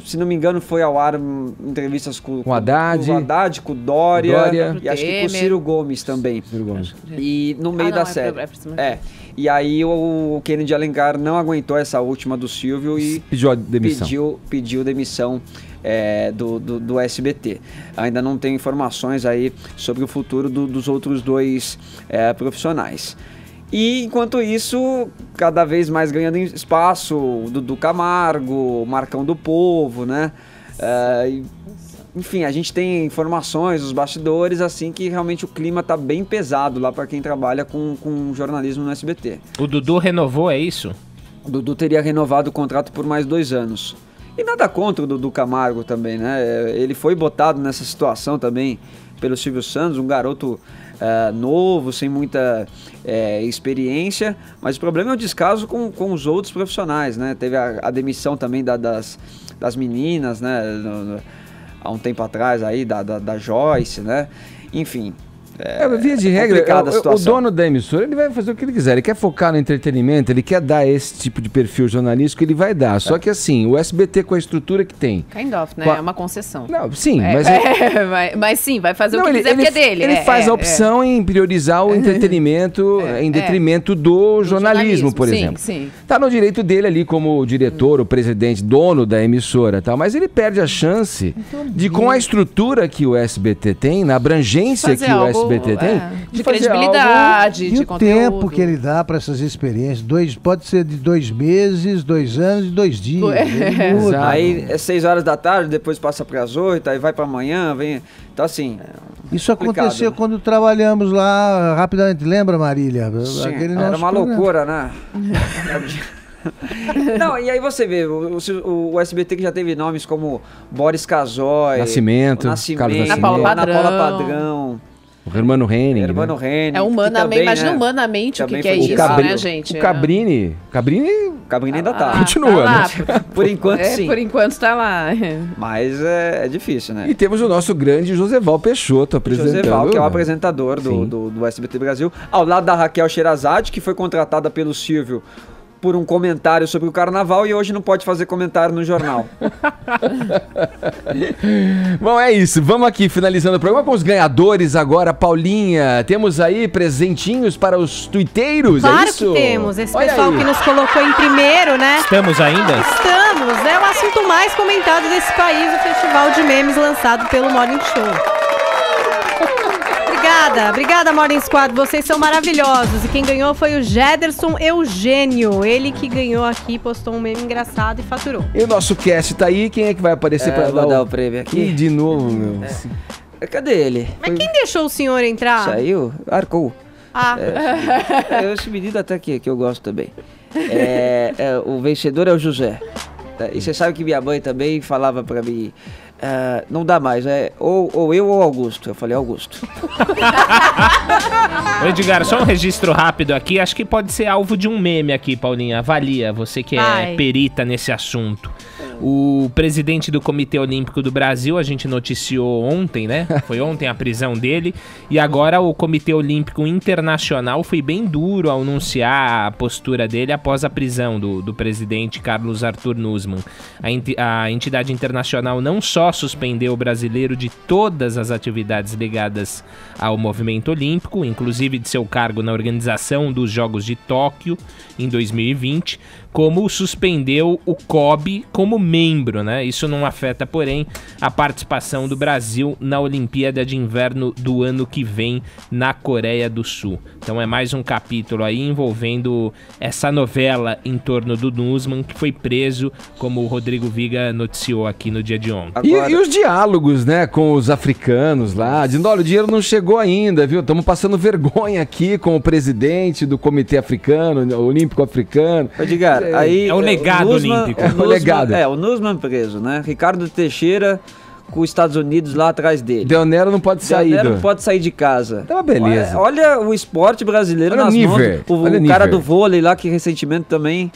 Se não me engano, foi ao ar entrevistas com o Haddad, com o Dória e acho que com o Ciro Gomes também. Ciro Gomes. E no meio da série. E aí o Kennedy Alencar não aguentou essa última do Silvio e pediu demissão do SBT. Ainda não tem informações aí sobre o futuro dos outros dois profissionais. E enquanto isso, cada vez mais ganhando espaço, Dudu Camargo, Marcão do Povo, né? Enfim, a gente tem informações, os bastidores, assim, que realmente o clima tá bem pesado lá para quem trabalha com jornalismo no SBT. O Dudu renovou, é isso? O Dudu teria renovado o contrato por mais 2 anos. E nada contra o Dudu Camargo também, né? Ele foi botado nessa situação também pelo Silvio Santos, um garoto novo, sem muita experiência, mas o problema é o descaso com os outros profissionais, né? Teve a demissão também das meninas, né? Há um tempo atrás aí, da Joyce, né? Enfim, Via de regra, o dono da emissora, ele vai fazer o que ele quiser. Ele quer focar no entretenimento, ele quer dar esse tipo de perfil jornalístico, ele vai dar. Só que assim, o SBT com a estrutura que tem... Kind of, né? É uma concessão. Não, sim, mas... mas sim, vai fazer o que quiser, porque é dele. Ele faz a opção em priorizar o entretenimento em detrimento do jornalismo, por exemplo. Sim. Tá no direito dele ali como diretor, o presidente, dono da emissora e tal, mas ele perde a chance de, com a estrutura que o SBT tem, na abrangência que o SBT tem, de credibilidade, e de o conteúdo. tempo que ele dá para essas experiências, pode ser de 2 meses, 2 anos e 2 dias. Aí é 6 horas da tarde, depois passa para as 8, aí vai para amanhã, vem. Então assim. Isso aconteceu quando trabalhamos lá rapidamente, lembra, Marília? Sim, era uma loucura, né? Não, e aí você vê, o SBT que já teve nomes como Boris Casoy, Nascimento, Carlos Nascimento, Ana Paula Padrão, o Hermano Henning. É humanamente, imagina humanamente o que é isso, né, gente? O Cabrini ainda tá. Continua, tá lá, né? Por enquanto, sim. Por enquanto tá lá. Mas é difícil, né? E temos o nosso grande Joseval Peixoto apresentando. Joseval, que é o apresentador do SBT Brasil, ao lado da Raquel Sherazade, que foi contratada pelo Silvio por um comentário sobre o carnaval e hoje não pode fazer comentário no jornal. Bom, é isso. Vamos aqui finalizando o programa com os ganhadores agora. Paulinha, temos aí presentinhos para os tuiteiros, claro é isso? Que temos. Esse pessoal que nos colocou em primeiro, né? Estamos ainda? Estamos. É o assunto mais comentado desse país, o festival de memes lançado pelo Morning Show. Obrigada, Morning Squad, vocês são maravilhosos. E quem ganhou foi o Jederson Eugênio. Ele que ganhou aqui, postou um meme engraçado e faturou. E o nosso cast tá aí, quem é que vai aparecer para dar o prêmio aqui? De novo, meu. Cadê ele? Mas quem deixou o senhor entrar? Saiu? Arcou. Esse menino até que eu gosto também. O vencedor é o José. E você sabe que minha mãe também falava pra mim... não dá mais, ou eu ou Augusto. Eu falei Augusto. Edgar, só um registro rápido aqui. Acho que pode ser alvo de um meme aqui, Paulinha. Avalia, você que é perita nesse assunto. O presidente do Comitê Olímpico do Brasil, a gente noticiou ontem, né? Foi ontem a prisão dele. E agora o Comitê Olímpico Internacional foi bem duro ao anunciar a postura dele após a prisão do presidente Carlos Arthur Nussmann. A entidade internacional não só suspendeu o brasileiro de todas as atividades ligadas ao movimento olímpico, inclusive de seu cargo na organização dos Jogos de Tóquio em 2020, como suspendeu o COB como membro, né? Isso não afeta, porém, a participação do Brasil na Olimpíada de Inverno do ano que vem na Coreia do Sul. Então é mais um capítulo aí envolvendo essa novela em torno do Nussmann, que foi preso, como o Rodrigo Viga noticiou aqui no dia de ontem. E os diálogos, né, com os africanos lá, dizendo, olha, o dinheiro não chegou ainda, viu? Estamos passando vergonha aqui com o presidente do Comitê Africano, Olímpico Africano. Edgar, aí é o legado olímpico. O Nussmann preso, né? Ricardo Teixeira com os Estados Unidos lá atrás dele. Del Nero não pode sair. Del Nero não pode sair de casa. Tá uma beleza. Olha o esporte brasileiro nas mãos. O cara do vôlei lá que recentemente também...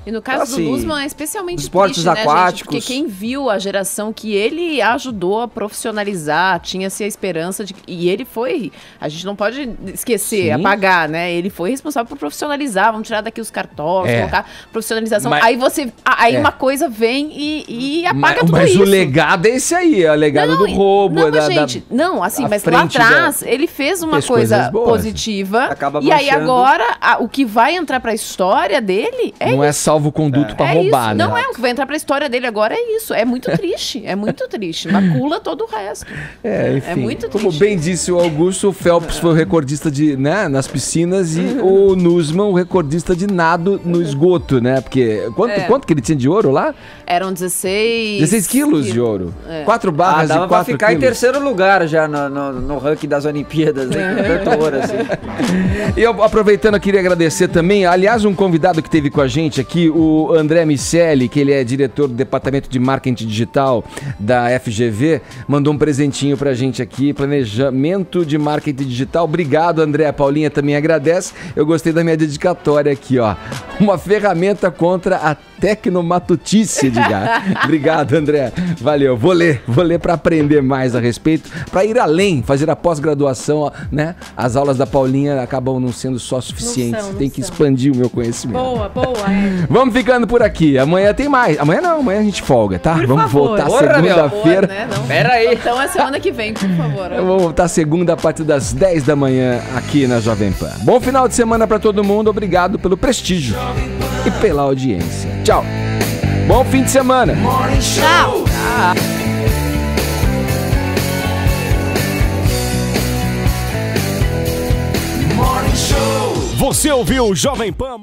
E no caso do Nussmann é especialmente esportes triste, aquáticos. Né, gente? Porque quem viu a geração que ele ajudou a profissionalizar, tinha-se a esperança de... E ele foi... A gente não pode esquecer, apagar, né? Ele foi responsável por profissionalizar. Vamos tirar daqui os cartórios, colocar profissionalização. Mas, aí uma coisa vem e apaga tudo isso. Mas o legado é esse aí, é o legado do roubo. Mas lá atrás ele fez uma coisa positiva. E aí agora, o que vai entrar pra história dele é não é salvo-conduto pra roubar, né? Não é, o que vai entrar pra história dele agora é isso. É muito triste, macula todo o resto. Enfim, é muito triste. Como bem disse o Augusto, o Phelps foi o recordista nas piscinas e o Nussmann o recordista de nado no esgoto, né? Porque quanto que ele tinha de ouro lá? Eram 16 quilos de ouro. 4 barras de 4 quilos. Dava pra ficar em terceiro lugar já no ranking das Olimpíadas, né? Tanto ouro assim. E eu, aproveitando, eu queria agradecer também, aliás, um convidado que teve com a gente aqui, aqui o André Micelli, que ele é diretor do Departamento de Marketing Digital da FGV, mandou um presentinho pra gente aqui, planejamento de marketing digital. Obrigado, André. A Paulinha também agradece. Eu gostei da minha dedicatória aqui, ó. Uma ferramenta contra a tecnomatutice, Edgar. Obrigado, André. Valeu. Vou ler para aprender mais a respeito, para ir além, fazer a pós-graduação, né? As aulas da Paulinha acabam não sendo só suficientes. Tem que expandir o meu conhecimento. Boa. Vamos ficando por aqui. Amanhã tem mais. Amanhã não, amanhã a gente folga, tá? Vamos voltar segunda-feira. Né? Pera aí. Então é semana que vem, por favor. Vamos voltar segunda a partir das 10 da manhã aqui na Jovem Pan. Bom final de semana para todo mundo. Obrigado pelo prestígio e pela audiência. Tchau. Bom fim de semana. Tchau. Você ouviu o Jovem Pan?